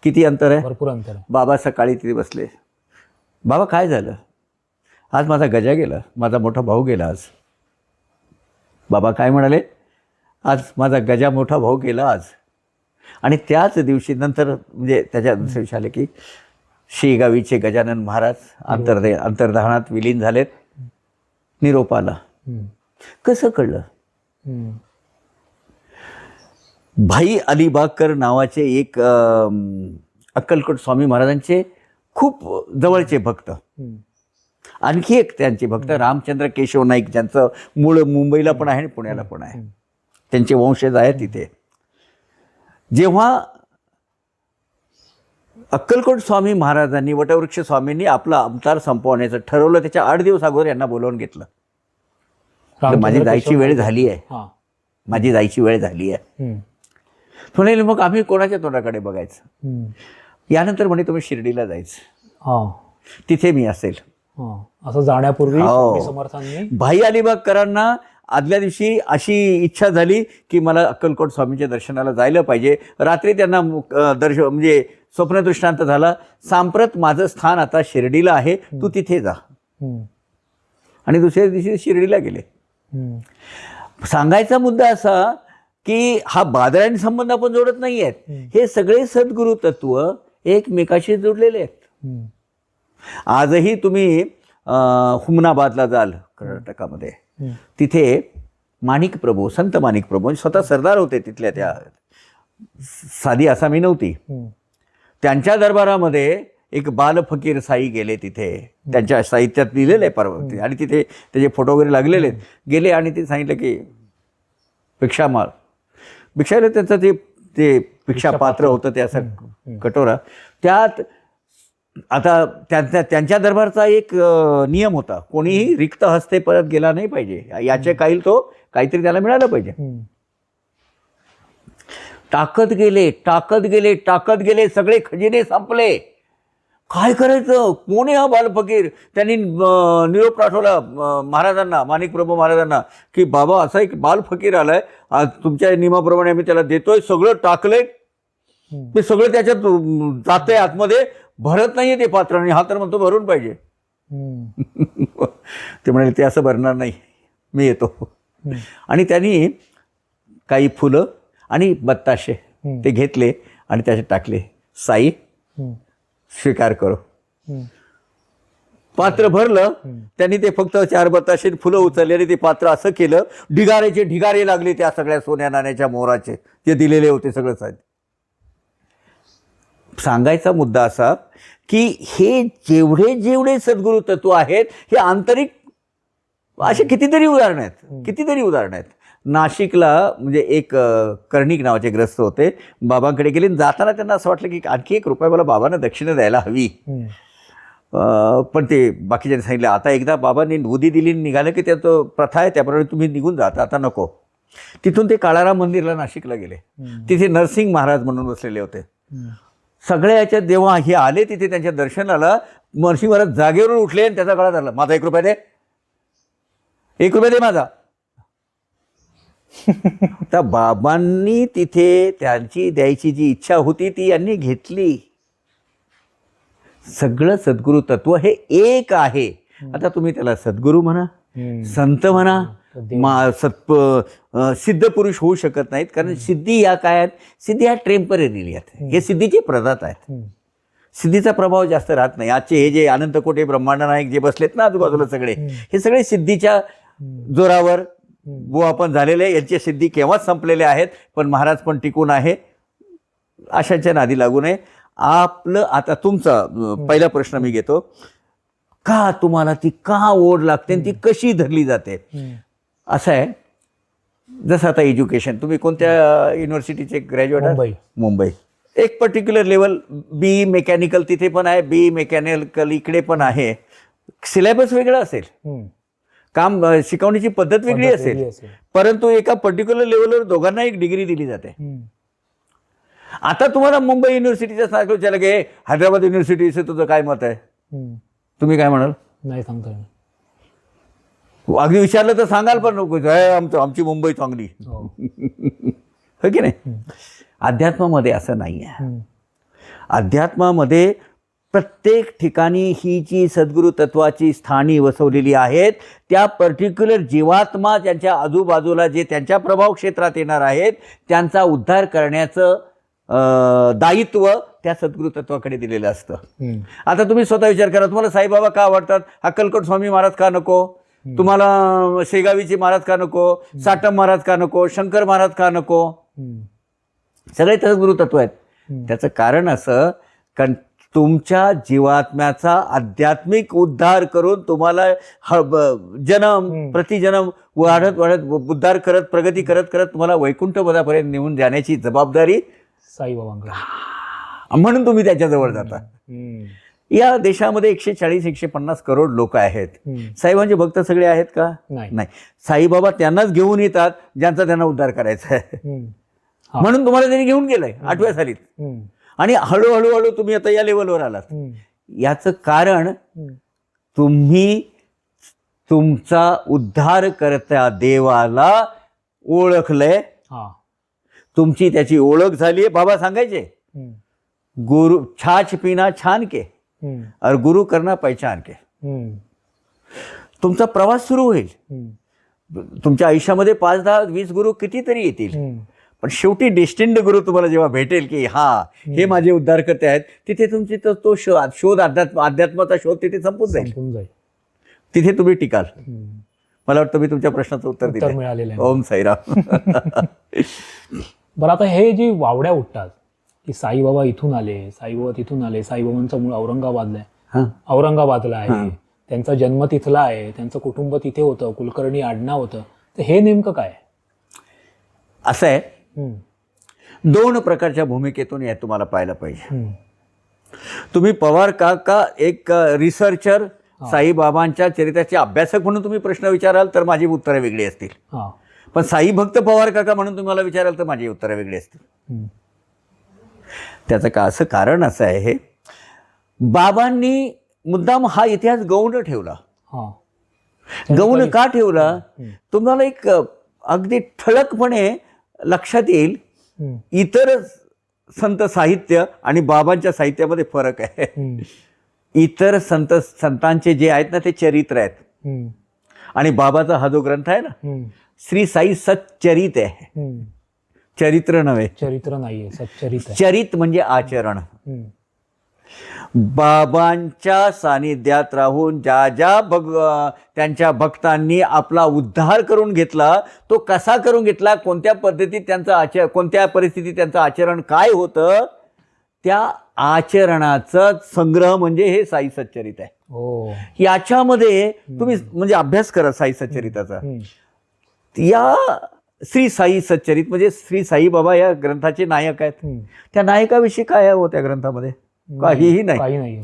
किती अंतर आहे? भरपूर अंतर आहे. बाबा सकाळी तिथे बसले. बाबा काय झालं? आज माझा गजा गेला, माझा मोठा भाऊ गेला. आज बाबा काय म्हणाले? आज माझा गजा मोठा भाऊ गेला आज. आणि त्याच दिवशी नंतर म्हणजे त्याच्या दुसऱ्या दिवशी आले की शेगावीचे गजानन महाराज अंतर्धानात विलीन झालेत. निरोप आला. कसं कळलं? भाई अलिबागकर नावाचे एक अक्कलकोट स्वामी महाराजांचे खूप जवळचे भक्त, आणखी एक त्यांचे भक्त रामचंद्र केशव नाईक, ज्यांचं मूळ मुंबईला पण आहे आणि पुण्याला पण आहे, त्यांचे वंशज आहेत तिथे. जेव्हा अक्कलकोट स्वामी महाराजांनी, वटवृक्ष स्वामींनी आपला अवतार संपवण्याचं ठरवलं, त्याच्या 8 दिवस अगोदर यांना बोलावून घेतलं. माझी जायची वेळ झाली आहे, माझी जायची वेळ झाली आहे. म्हणाले मग आम्ही कोणाच्या तोंडाकडे बघायचं? यानंतर म्हणे तुम्ही शिर्डीला जायचं, तिथे मी असेल. असं जाण्यापूर्वी समर्थांनी भाई अलिबागकरांना आदल्या दिवशी अशी इच्छा झाली की मला अक्कलकोट स्वामींच्या दर्शनाला जायला पाहिजे. रात्री त्यांना म्हणजे स्वप्नदृष्टांत झाला, सांप्रत माझं स्थान आता शिर्डीला आहे, तू तिथे जा. आणि दुसऱ्या दिवशी शिर्डीला गेले. सांगायचा मुद्दा असा की हा बादरायणी संबंध आपण जोडत नाही आहेत, हे सगळे सद्गुरु तत्व एकमेकाशी जोडलेले आहेत. आजही तुम्ही हुमनाबादला जाल कर्नाटकामध्ये, तिथे माणिक प्रभू, संत माणिक प्रभू स्वतः सरदार होते तिथल्या, त्या साधी आसामी नव्हती. त्यांच्या दरबारामध्ये एक बाल फकीर साई गेले तिथे, त्यांच्या साहित्यात लिहिलेलं आहे परवा, आणि तिथे त्याचे फोटो वगैरे लागलेले आहेत. गेले आणि ते सांगितलं की भिक्षा माग. भिक्षाला त्यांचं ते भिक्षा पात्र होतं ते असं कटोरा. त्यात आता त्यांच्या दरबारचा एक नियम होता, कोणीही रिक्त हस्ते परत गेला नाही पाहिजे, याचे काही तो काहीतरी त्याला मिळालं पाहिजे. टाकत गेले सगळे खजिने संपले. काय करायचं, कोण आहे हा बालफकीर? त्यांनी निरोप पाठवला महाराजांना, माणिक प्रभू महाराजांना, की बाबा असा एक बालफकीर आलाय, आज तुमच्या नियमाप्रमाणे आम्ही त्याला देतोय. सगळं टाकलंय, ते सगळं त्याच्यात जातंय आतमध्ये, भरत नाहीये ते पात्र, आणि हा तर म्हणतो भरून पाहिजे. ते म्हणाले ते असं भरणार नाही, मी येतो. आणि त्यांनी काही फुलं आणि बत्ताशे ते घेतले आणि त्याच्यात टाकले. साई स्वीकार करो. पात्र भरलं. त्यांनी ते फक्त 4 बत्ताशे फुलं उचलले आणि ते पात्र असं केलं, ढिगाऱ्याचे ढिगारे लागले त्या सगळ्या सोन्या नाण्याच्या मोहराचे, जे दिलेले होते सगळं साहित्य. सांगायचा मुद्दा असा की हे जेवढे सद्गुरु तत्व आहेत, हे आंतरिक असे कितीतरी उदाहरणं आहेत. नाशिकला म्हणजे एक कर्णिक नावाचे ग्रस्त होते, बाबांकडे गेले. जाताना त्यांना असं वाटलं की आणखी 1 रुपया मला बाबांना दक्षिणा द्यायला हवी. पण ते बाकीच्यांनी सांगितलं आता एकदा बाबांनी उदी दिली निघालं की त्याचं प्रथा आहे, त्याप्रमाणे तुम्ही निघून जाता, आता नको. तिथून ते काळाराम मंदिरला नाशिकला गेले. तिथे नरसिंग महाराज म्हणून बसलेले होते. सगळ्या याच्यात जेव्हा हे आले तिथे त्यांच्या दर्शनाला, नरसिंह महाराज जागेवरून उठले आणि त्याचा गळा धरला. माझा 1 रुपया दे, 1 रुपया दे माझा. त्या बाबांनी तिथे त्यांची द्यायची जी इच्छा होती ती यांनी घेतली. सगळं सद्गुरु तत्व हे एक आहे. आता तुम्ही त्याला सद्गुरू म्हणा, संत म्हणा, सिद्ध पुरुष होऊ शकत नाहीत, कारण सिद्धी या काय आहेत, सिद्धी ह्या टेम्पररी आहेत, हे सिद्धीचे प्रदाता आहेत. सिद्धीचा प्रभाव जास्त राहत नाही. आजचे हे जे अनंत कोटी ब्रह्मांड नायक जे बसलेत ना आजूबाजूला सगळे, हे सगळे सिद्धीच्या जोरावर बुवा पण झालेले, यांच्या सिद्धी केव्हाच संपलेल्या आहेत. पण महाराज पण टिकून आहे, अशाच्या नादी लागू नये. आपलं आता तुमचा पहिला प्रश्न मी घेतो, का तुम्हाला ती का ओढ लागते आणि ती कशी धरली जाते? असं आहे, जसं आता एज्युकेशन, तुम्ही कोणत्या युनिव्हर्सिटीचे ग्रॅज्युएट आहात? मुंबई. एक पर्टिक्युलर लेवल बी मेकॅनिकल तिथे पण आहे, बी मेकॅनिकल इकडे पण आहे. सिलेबस वेगळा असेल, काम शिकवण्याची पद्धत वेगळी असेल, परंतु एका पर्टिक्युलर लेवलवर दोघांना एक डिग्री दिली जाते. आता तुम्हाला मुंबई युनिव्हर्सिटीच्या सांगितलं विचारलं की हैदराबाद युनिव्हर्सिटीचं तुझं काय मत आहे, तुम्ही काय म्हणाल? नाही सांगता येणार. अगदी विचारलं तर सांगाल पण नको, आमची मुंबई चांगली, हो की नाही? अध्यात्मामध्ये असं नाही आहे. अध्यात्मामध्ये प्रत्येक ठिकाणी ही जी सद्गुरु तत्वाची स्थानी वसवलेली आहेत, त्या पर्टिक्युलर जीवात्मा त्यांच्या आजूबाजूला जे त्यांच्या प्रभाव क्षेत्रात येणार आहेत त्यांचा उद्धार करण्याचं दायित्व त्या सद्गुरु तत्वाकडे दिलेलं असतं. आता तुम्ही स्वतः विचार करा, तुम्हाला साईबाबा का आवडतात? अक्कलकोट स्वामी महाराज का नको? तुम्हाला शेगावीचे महाराज का नको? साटम महाराज का नको? शंकर महाराज का नको? सगळे सद्गुरु तत्व आहेत. त्याचं कारण असं, कारण तुमच्या जीवात्म्याचा आध्यात्मिक उद्धार करून तुम्हाला जन्म प्रतिजन्म वाढत वाढत उद्धार करत प्रगती करत करत तुम्हाला वैकुंठ पदापर्यंत नेऊन जाण्याची जबाबदारी साईबाबांकडे, म्हणून तुम्ही त्याच्याजवळ जाता. या देशामध्ये 140-150 करोड लोक आहेत. साईबाबांचे भक्त सगळे आहेत का? नाही. साईबाबा त्यांनाच घेऊन येतात ज्यांचा त्यांना उद्धार करायचा आहे, म्हणून तुम्हाला त्यांनी घेऊन गेलंय 8व्या सालीत. आणि हळूहळू तुम्ही आता या लेवलवर आलात. याचं कारण तुम्ही तुमचा उद्धार करता देवाला ओळखलंय, तुमची त्याची ओळख झाली आहे. बाबा सांगायचे, गुरु छाछ पिना छान के और गुरु करना पहचान के. तुमचा प्रवास सुरू होईल. तुमच्या आयुष्यामध्ये 5, 10, 20 गुरु कितीतरी येतील, पण शेवटी डेस्टिन्ड गुरु तुम्हाला जेव्हा भेटेल की हे माझे उद्धारकर्ते आहेत, तिथे तुमची तो शोध अध्यात्माचा शोध तिथे संपून जाईल. तिथे तुम्ही टिकाल. मला वाटतं मी तुमच्या प्रश्नाचं उत्तर दिलं मिळालेलं आहे. ओम साईराम. बरं, आता हे जी वावड्या उठतात की साईबाबा इथून आले, साईबाबा तिथून आले, साईबाबांचं मूळ औरंगाबादला आहे, औरंगाबादला आहे, त्यांचा जन्म तिथला आहे, त्यांचं कुटुंब तिथे होतं, कुलकर्णी आडनाव होतं, तर हे नेमकं काय? असं आहे, 2 प्रकारच्या भूमिकेतून हे तुम्हाला पाहायला पाहिजे. तुम्ही पवार काका एक रिसर्चर, साईबाबांच्या चरित्राचे अभ्यासक म्हणून तुम्ही प्रश्न विचाराल तर माझी उत्तरं वेगळी असतील. पण साई भक्त पवार काका म्हणून तुम्हाला विचाराल तर माझी उत्तरं वेगळी असतील. त्याचं असं कारण असं आहे, बाबांनी मुद्दाम हा इतिहास गौण ठेवला. गौण का ठेवला तुम्हाला एक अगदी ठळकपणे लक्षात येईल. इतर संत साहित्य आणि बाबांच्या साहित्यामध्ये फरक आहे. इतर संतांचे जे आहेत ना ते चरित्र आहेत, आणि बाबाचा हा जो ग्रंथ आहे ना श्री साई सच्चरित आहे. चरित्र नव्हे, चरित्र नाहीये, सच्चरित. चरित म्हणजे आचरण. बाबांच्या सानिध्यात राहून ज्या त्यांच्या भक्तांनी आपला उद्धार करून घेतला, तो कसा करून घेतला, कोणत्या पद्धतीत त्यांचं कोणत्या परिस्थितीत त्यांचं आचरण काय होतं, त्या आचरणाचा संग्रह म्हणजे हे साई सच्चरित आहे. याच्यामध्ये तुम्ही म्हणजे अभ्यास करा साई सच्चरिताचा. या श्री साई सच्चरित म्हणजे श्री साईबाबा या ग्रंथाचे नायक आहेत. त्या नायकाविषयी काय आहे हो त्या ग्रंथामध्ये? काहीही नाही.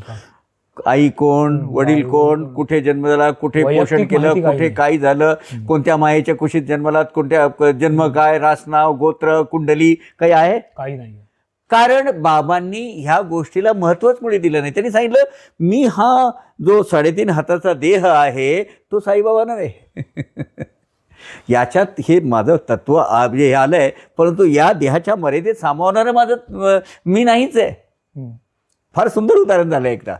आई कोण, वडील कोण, कुठे जन्म झाला, कुठे पोषण केलं, कुठे काय झालं, कोणत्या मायेच्या कुशीत जन्मला, कोणत्या जन्म काय, रासनाव, गोत्र, कुंडली काही आहे? काही नाही. कारण बाबांनी ह्या गोष्टीला महत्वच मुळे दिलं नाही. त्यांनी सांगितलं मी हा जो 3.5 हाताचा देह आहे तो साईबाबा नव्हे. याच्यात हे माझं तत्व हे आलंय, परंतु या देहाच्या मर्यादेत सामावणारं माझं मी नाहीच आहे. फार सुंदर उदाहरण झालं एकदा.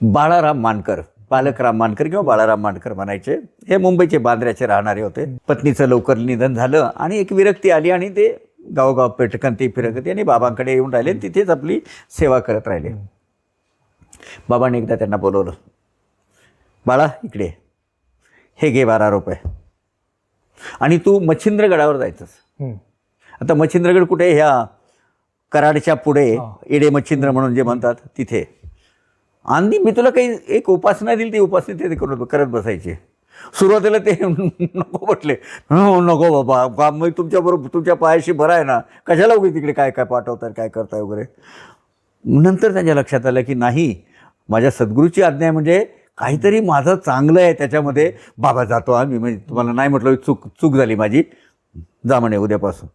बाळाराम मानकर, बालकराम मानकर किंवा बाळाराम मानकर म्हणायचे, हे मुंबईचे बांद्र्याचे राहणारे होते. पत्नीचं लवकर निधन झालं आणि एक विरक्ती आली आणि ते गावोगाव पेटकंती फिरकती आणि बाबांकडे येऊन राहिले, तिथेच आपली सेवा करत राहिले. बाबांनी एकदा त्यांना बोलवलं, बाळा इकडे, हे घे 12 रुपये आणि तू मच्छिंद्रगडावर जायचंस. आता मच्छिंद्रगड कुठे? ह्या कराडच्या पुढे एडे मच्छिंद्र म्हणून जे म्हणतात तिथे. आणि मी तुला काही एक उपासना दिली, ती उपासना ते करत बसायची. सुरुवातीला ते नको म्हटले, नको बाबा, मग तुमच्याबरोबर तुमच्या पायाशी बरं आहे ना, कशाला उगी तिकडे काय काय पाठवतात, काय करताय वगैरे. नंतर त्यांच्या लक्षात आलं की नाही, माझ्या सद्गुरूची आज्ञा आहे, म्हणजे काहीतरी माझं चांगलं आहे त्याच्यामध्ये. बाबा जातो आम्ही, म्हणजे तुम्हाला नाही म्हटलं चूक झाली माझी, जा म्हणे उद्यापासून.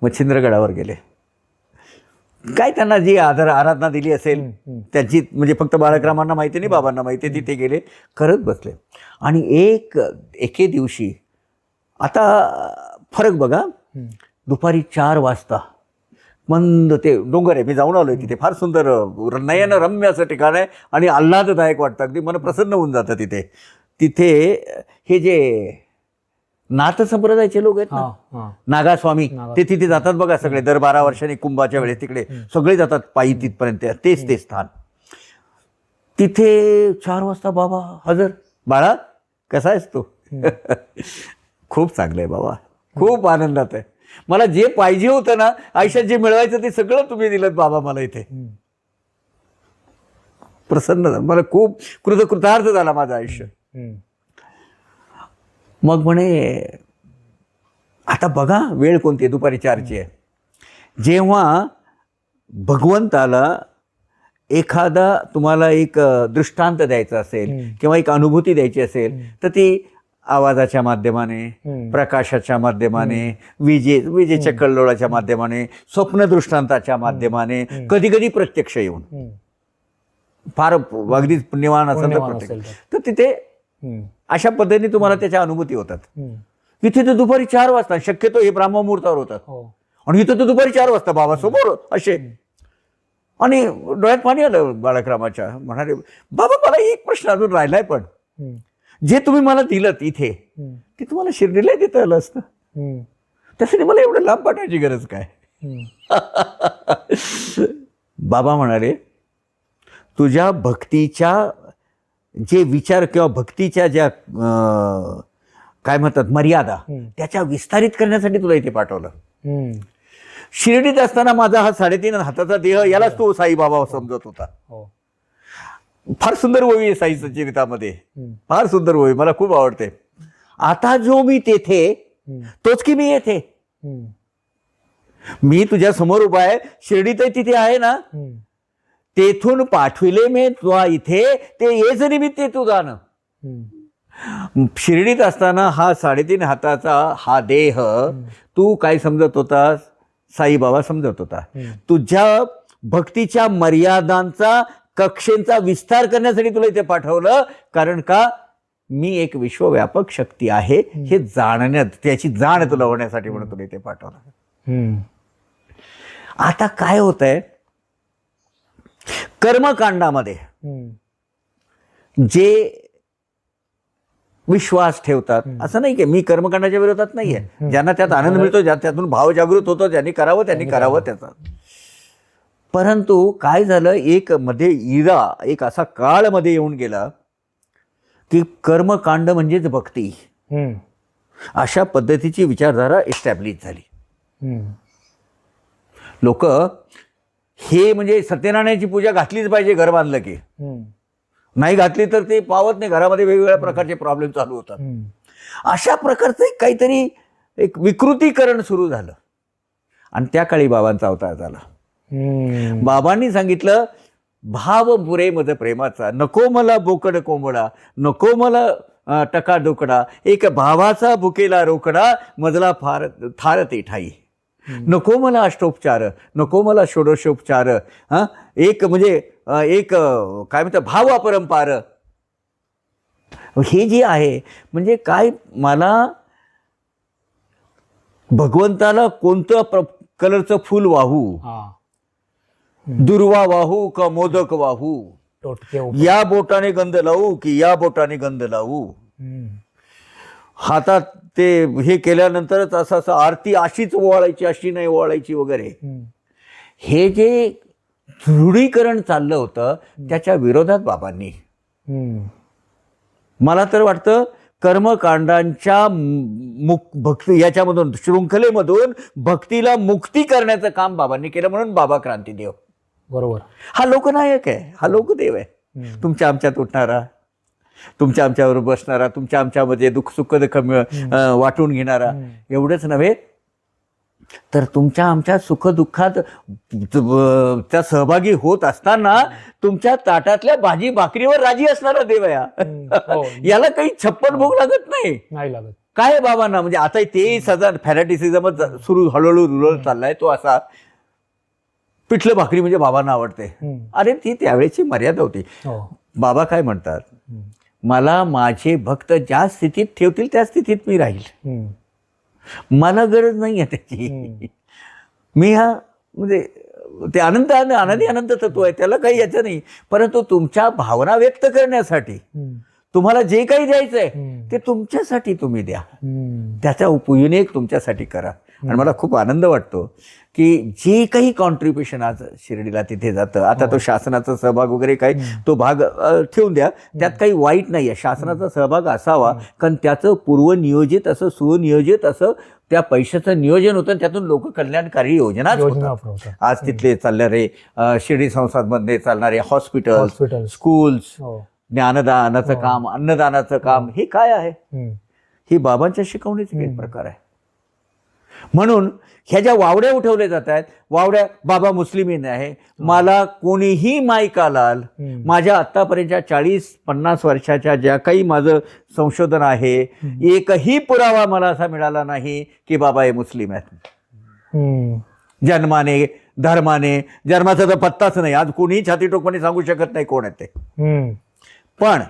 मच्छिंद्रगडावर गेले. काय त्यांना जी आराधना दिली असेल त्यांची, म्हणजे फक्त बाळकरामांना माहिती नाही, बाबांना माहिती, तिथे गेले, करत बसले. आणि एके दिवशी, आता फरक बघा, दुपारी 4 वाजता मंद ते डोंगर आहे, मी जाऊन आलोय तिथे, फार सुंदर नयन रम्य असं ठिकाण आहे आणि आल्हाददायक वाटतं, अगदी मन प्रसन्न होऊन जातं तिथे. तिथे हे जे नाथ संप्रदायाचे लोक आहेत ना, नागास्वामी, ते तिथे जातात बघा सगळे, दर 12 वर्षांनी कुंभाच्या वेळेस तिकडे सगळे जातात पायी तिथपर्यंत. ते स्थान तिथे 4 वाजता बाबा हजर. बाळा कसा आहेस तू? खूप चांगलं आहे बाबा, खूप आनंदात आहे. मला जे पाहिजे होतं ना आयुष्यात, जे मिळवायचं ते सगळं तुम्ही दिलं बाबा मला इथे. प्रसन्न, मला खूप कृतार्थ झाला माझं आयुष्य. मग म्हणे आता बघा वेळ कोणती आहे, दुपारी 4ची आहे. जेव्हा भगवंताला एखादा तुम्हाला एक दृष्टांत द्यायचा असेल किंवा एक अनुभूती द्यायची असेल, तर ती आवाजाच्या माध्यमाने, प्रकाशाच्या माध्यमाने, विजेच्या कल्लोळाच्या माध्यमाने, स्वप्न दृष्टांताच्या माध्यमाने, कधी कधी प्रत्यक्ष येऊन, फार अगदीच पुण्यवान असेल तर तिथे अशा पद्धतीने तुम्हाला त्याच्या अनुभूती होतात. इथे तर दुपारी 4 वाजता, शक्यतो हे ब्राह्ममुहूर्तावर होतात, आणि इथं तर दुपारी 4 वाजता बाबा समोर असे. आणि डोळ्यात पाणी आलं बाळकरामाच्या. म्हणाले, बाबा मला एक प्रश्न अजून राहिलाय, पण जे तुम्ही मला दिलं इथे ते तुम्हाला शिर्डीला देता आलं असतं, त्यासाठी मला एवढं लांब पाठवायची गरज काय? बाबा म्हणाले, तुझ्या भक्तीच्या जे विचार किंवा भक्तीच्या ज्या काय म्हणतात मर्यादा, त्याच्या विस्तारित करण्यासाठी तुला इथे पाठवलं. शिर्डीत असताना माझा हा 3.5 हाताचा देह, यालाच तो साईबाबा समजत होता. फार सुंदर ओवी आहे साई चरितामध्ये, फार सुंदर ओवी, मला खूप आवडते. आता जो मी तेथे तोच की मी येथे. मी तुझ्या समोर उभा आहे, शिर्डीत तिथे आहे ना, तेथून पाठविले मी तुला इथे, ते येच निमित्त तू जाणं. शिर्डीत असताना हा 3.5 हाताचा हा देह तू काय समजत होतास? साईबाबा समजत होता. तुझ्या भक्तीच्या मर्यादांचा, कक्षेंचा विस्तार करण्यासाठी तुला इथे पाठवलं. कारण का? मी एक विश्वव्यापक शक्ती आहे हे जाणण्यात, त्याची जाण तुला होण्यासाठी म्हणून तुला इथे पाठवलं. आता काय होत आहे, कर्मकांडामध्ये जे विश्वास ठेवतात, असं नाही की मी कर्मकांडाच्या विरोधात नाहीये, ज्यांना त्यात आनंद मिळतो, त्यातून भाव जागृत होतो, ज्यांनी करावं त्यांनी करावं त्याचा. परंतु काय झालं, एक मध्ये एक असा काळ मध्ये येऊन गेला की कर्मकांड म्हणजेच भक्ती, अशा पद्धतीची विचारधारा एस्टॅब्लिश झाली. लोक हे म्हणजे सत्यनारायणाची पूजा घातलीच पाहिजे घर बांधलं की, नाही घातली तर ते पावत नाही, घरामध्ये वेगवेगळ्या प्रकारचे प्रॉब्लेम चालू होतात. अशा प्रकारचं काहीतरी एक विकृतीकरण सुरू झालं. आणि त्या काळी बाबांचा अवतार झाला. बाबांनी सांगितलं, भाव पुरे मज प्रेमाचा, नको मला बोकड कोंबडा, नको मला टका डोकडा, एक भावाचा भुकेला रोकडा, मजला फार थार ते ठाई. नको मला अष्टोपचार, नको मला षोडशोपचार, एक म्हणजे एक काय म्हणतात भाव अपरंपार. हे जे आहे म्हणजे काय, मला भगवंताला कोणतं कलरचं फूल वाहू, दुर्वा वाहू का मोदक वाहू, या बोटाने गंध लावू की या बोटाने गंध लावू. हातात ते हे केल्यानंतरच असं असं आरती अशीच ओवाळायची, अशी नाही ओवाळायची वगैरे. हे जे दृढीकरण चाललं होतं त्याच्या विरोधात बाबांनी, मला तर वाटतं कर्मकांडांच्या भक्ती याच्यामधून, शृंखलेमधून भक्तीला मुक्ती करण्याचं काम बाबांनी केलं. म्हणून बाबा क्रांतिदेव, बरोबर, हा लोकनायक आहे, हा लोकदेव आहे. तुमच्या आमच्यात उठणारा, तुमच्या आमच्यावर बसणारा, तुमच्या आमच्यामध्ये दुःख सुख वाटून घेणारा. एवढंच नव्हे तर तुमच्या आमच्या सुखदुःखात त्या सहभागी होत असताना तुमच्या ताटातल्या भाजी भाकरीवर राजी असणारा देव आहे. याला काही 56 भोग लागत नाही लागत. काय बाबांना, म्हणजे आता ते सजा फॅरेटिसिझमच सुरू हळूहळू रुरल चाललाय. तो असा पिठलं भाकरी म्हणजे बाबांना आवडते. अरे ती त्यावेळेची मर्यादा होती. बाबा काय म्हणतात, मला माझे भक्त ज्या स्थितीत ठेवतील त्या स्थितीत मी राहील, मला गरज नाही आहे त्याची. मी हा म्हणजे ते आनंदी आनंद तत्व आहे, त्याला काही याचं नाही. परंतु तुमच्या भावना व्यक्त करण्यासाठी तुम्हाला जे काही द्यायचंय ते तुमच्यासाठी तुम्ही द्या, त्याचा उपयोग तुमच्यासाठी करा. आणि मला खूप आनंद वाटतो की जे काही कॉन्ट्रीब्युशन आज शिर्डीला तिथे जातं, आता तो शासनाचा सहभाग वगैरे काही तो भाग ठेवून द्या, त्यात काही वाईट नाही आहे. शासनाचा सहभाग असावा, कारण त्याचं पूर्वनियोजित असं सुनियोजित असं त्या पैशाचं नियोजन होतं, त्यातून लोक कल्याणकारी योजना होतात. आज तिथले चालणारे शिर्डी संस्थांमध्ये चालणारे हॉस्पिटल, स्कूल्स, ज्ञानदानाचं काम, अन्नदानाचं काम, हे काय आहे? ही बाबांच्या शिकवणीचे एक प्रकार आहे. म्हणून ह्या ज्या वावड्या उठवल्या जात आहेत, वावड्या बाबा मुस्लिमीन आहे, मला कोणीही मायका लाल, माझ्या आतापर्यंतच्या 40-50 वर्षाच्या ज्या काही माझं संशोधन आहे, एकही पुरावा मला असा मिळाला नाही की बाबा हे मुस्लिम आहेत. जन्माने, धर्माने, जन्माचा तर पत्ताच नाही. आज कोणीही छाती टोकपणे सांगू शकत नाही कोण आहे ते. पण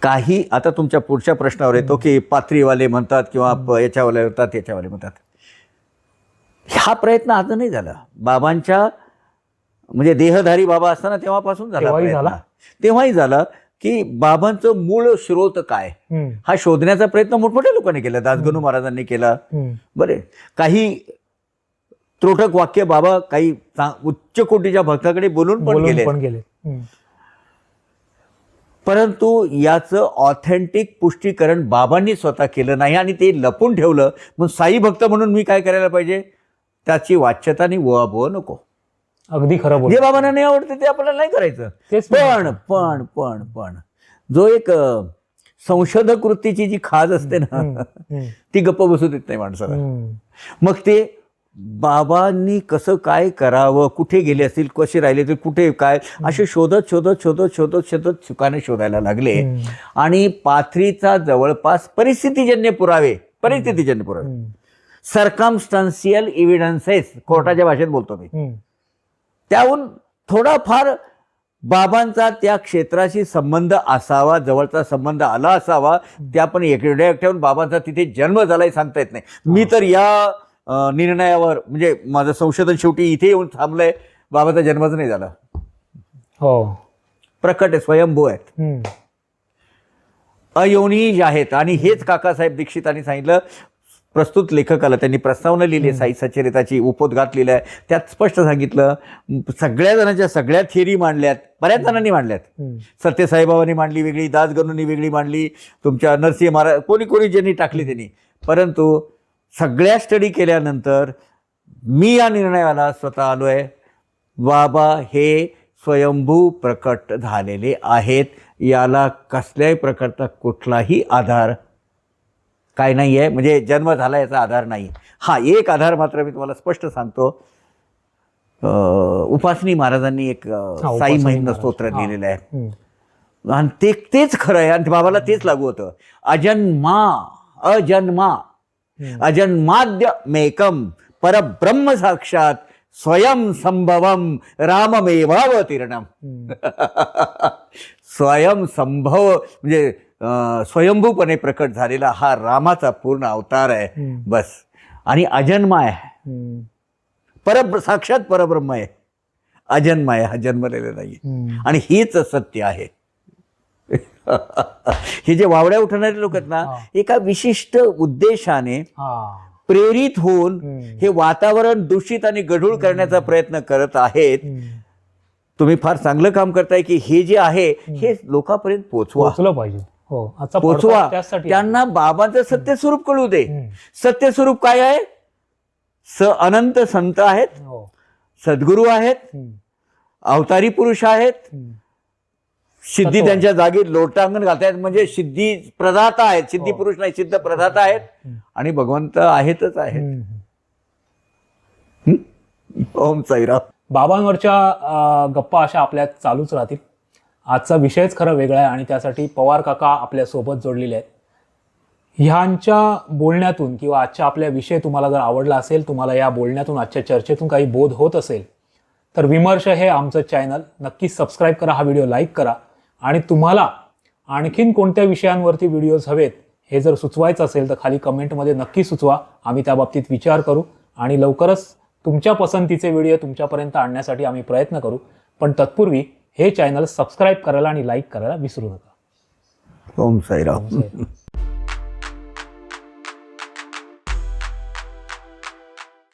काही, आता तुमच्या पुढच्या प्रश्नावर येतो की पात्रीवाले म्हणतात किंवा याच्यावाले म्हणतात, याच्यावाले म्हणतात. हा प्रयत्न आता नाही झाला. बाबांच्या म्हणजे देहधारी बाबा असताना तेव्हापासून झाला तेव्हाही प्रयत्न. झाला? तेव्हाही झाला की बाबांचं मूळ स्रोत काय हा शोधण्याचा प्रयत्न मोठमोठ्या लोकांनी केला. दासगणू महाराजांनी केला. बरे काही त्रोटक वाक्य बाबा काही उच्च कोटीच्या भक्ताकडे बोलून पण गेले. परंतु याचं ऑथेंटिक पुष्टीकरण बाबांनी स्वतः केलं नाही आणि ते लपून ठेवलं. मग साई भक्त म्हणून मी काय करायला पाहिजे, त्याची वाच्यता आणि वळबोळ नको. अगदी खरं बोल. जे बाबांना नाही आवडते ते आपल्याला नाही करायचं. पण पण पण पण जो एक संशोधक वृत्तीची जी खाज असते ना ती गप्प बसू देत नाही माणसाला. मग ते बाबांनी कसं काय करावं, कुठे गेले असतील, कसे राहिले असतील, कुठे काय, असे शोधत शोधत शोधत शोधत शोधत सुखाने शोधायला लागले. आणि पाथरीचा जवळपास परिस्थितीजन्य पुरावे सरकमस्टन्शियल एव्हिडन्सेस कोर्टाच्या भाषेत बोलतो मी, त्याहून थोडाफार बाबांचा त्या क्षेत्राशी संबंध असावा, जवळचा संबंध आला असावा. त्या पण एकट्याहून बाबांचा तिथे जन्म झालाही सांगता येत नाही. मी तर या निर्णयावर म्हणजे माझं संशोधन शेवटी इथे येऊन थांबलंय. बाबाचा जन्मच नाही झाला. हो, प्रकट आहे, स्वयंभू आहेत, अयोनिज आहेत. आणि हेच काकासाहेब दीक्षितांनी सांगितलं. प्रस्तुत लेखकाला त्यांनी प्रस्तावना लिहिली, साई सच्चरिताची उपोद्घात लिहिलाय. त्यात स्पष्ट सांगितलं, सगळ्या जणांच्या सगळ्या थिअरी मांडल्यात, बऱ्याच जणांनी मांडल्यात. सत्यसाईबाबांनी मांडली वेगळी, दासगणूंनी वेगळी मांडली, तुमच्या नरसिंह महाराज कोणी कोणी ज्यांनी टाकली त्यांनी. परंतु सगळ्या स्टडी केल्यानंतर मी या निर्णयाला स्वतः आलोय, बाबा हे स्वयंभू प्रकट झालेले आहेत. याला कसल्याही प्रकारचा कुठलाही आधार काय नाही आहे, म्हणजे जन्म झाला याचा आधार नाही. हा एक आधार मात्र मी तुम्हाला स्पष्ट सांगतो. उपासनी महाराजांनी एक साई महिंद स्तोत्र लिहिलेलं आहे आणि तेच खरं आहे आणि बाबाला तेच लागू होतं. अजन्मा अजन्माद्य मेकम परब्रह्म साक्षात स्वयं संभवम राममेवावतीर्णम. स्वयं संभव म्हणजे स्वयंभूपणे प्रकट झालेला हा रामाचा पूर्ण अवतार आहे बस. आणि अजन्मा आहे, साक्षात परब्रह्म आहे, अजन्म आहे, हा जन्मलेला नाही. आणि हीच सत्य आहे. हे जे वावड्या उठवणारे लोक आहेत ना, एका विशिष्ट उद्देशाने प्रेरित होऊन हे वातावरण दूषित आणि गढूळ करण्याचा प्रयत्न करत आहेत. तुम्ही फार चांगलं काम करताय की हे जे आहे हे लोकांपर्यंत पोहोचलं पाहिजे. पोचवा, त्यांना बाबांचं सत्य स्वरूप कळू दे. सत्य स्वरूप काय आहे? अनंत संत आहेत, सद्गुरू आहेत, अवतारी पुरुष आहेत, सिद्धी त्यांच्या जागी लोटांगण घालतायत, म्हणजे सिद्धी प्रदाता आहेत. सिद्धी पुरुष नाही, सिद्ध प्रदाता आहेत आणि भगवंत आहेतच आहेत. ओम साईराम. बाबांवरच्या गप्पा अशा आपल्या चालूच राहतील. आजचा विषयच खरं वेगळा आहे आणि त्यासाठी पवार काका आपल्या सोबत जोडलेले आहेत. ह्यांच्या बोलण्यातून किंवा आजच्या आपल्या विषय तुम्हाला जर आवडला असेल, तुम्हाला या बोलण्यातून, आजच्या चर्चेतून काही बोध होत असेल, तर विमर्श हे आमचं चॅनल नक्की सबस्क्राईब करा, हा व्हिडिओ लाईक करा. आणि तुम्हाला आणखीन कोणत्या विषयांवरती व्हिडिओज हवेत हे जर सुचवायचं असेल तर खाली कमेंटमध्ये नक्की सुचवा. आम्ही त्या बाबतीत विचार करू आणि लवकरच तुमच्या पसंतीचे व्हिडिओ तुमच्यापर्यंत आणण्यासाठी आम्ही प्रयत्न करू. पण तत्पूर्वी हे चॅनल सबस्क्राईब करायला आणि लाईक करायला विसरू नका. ओम साईराम.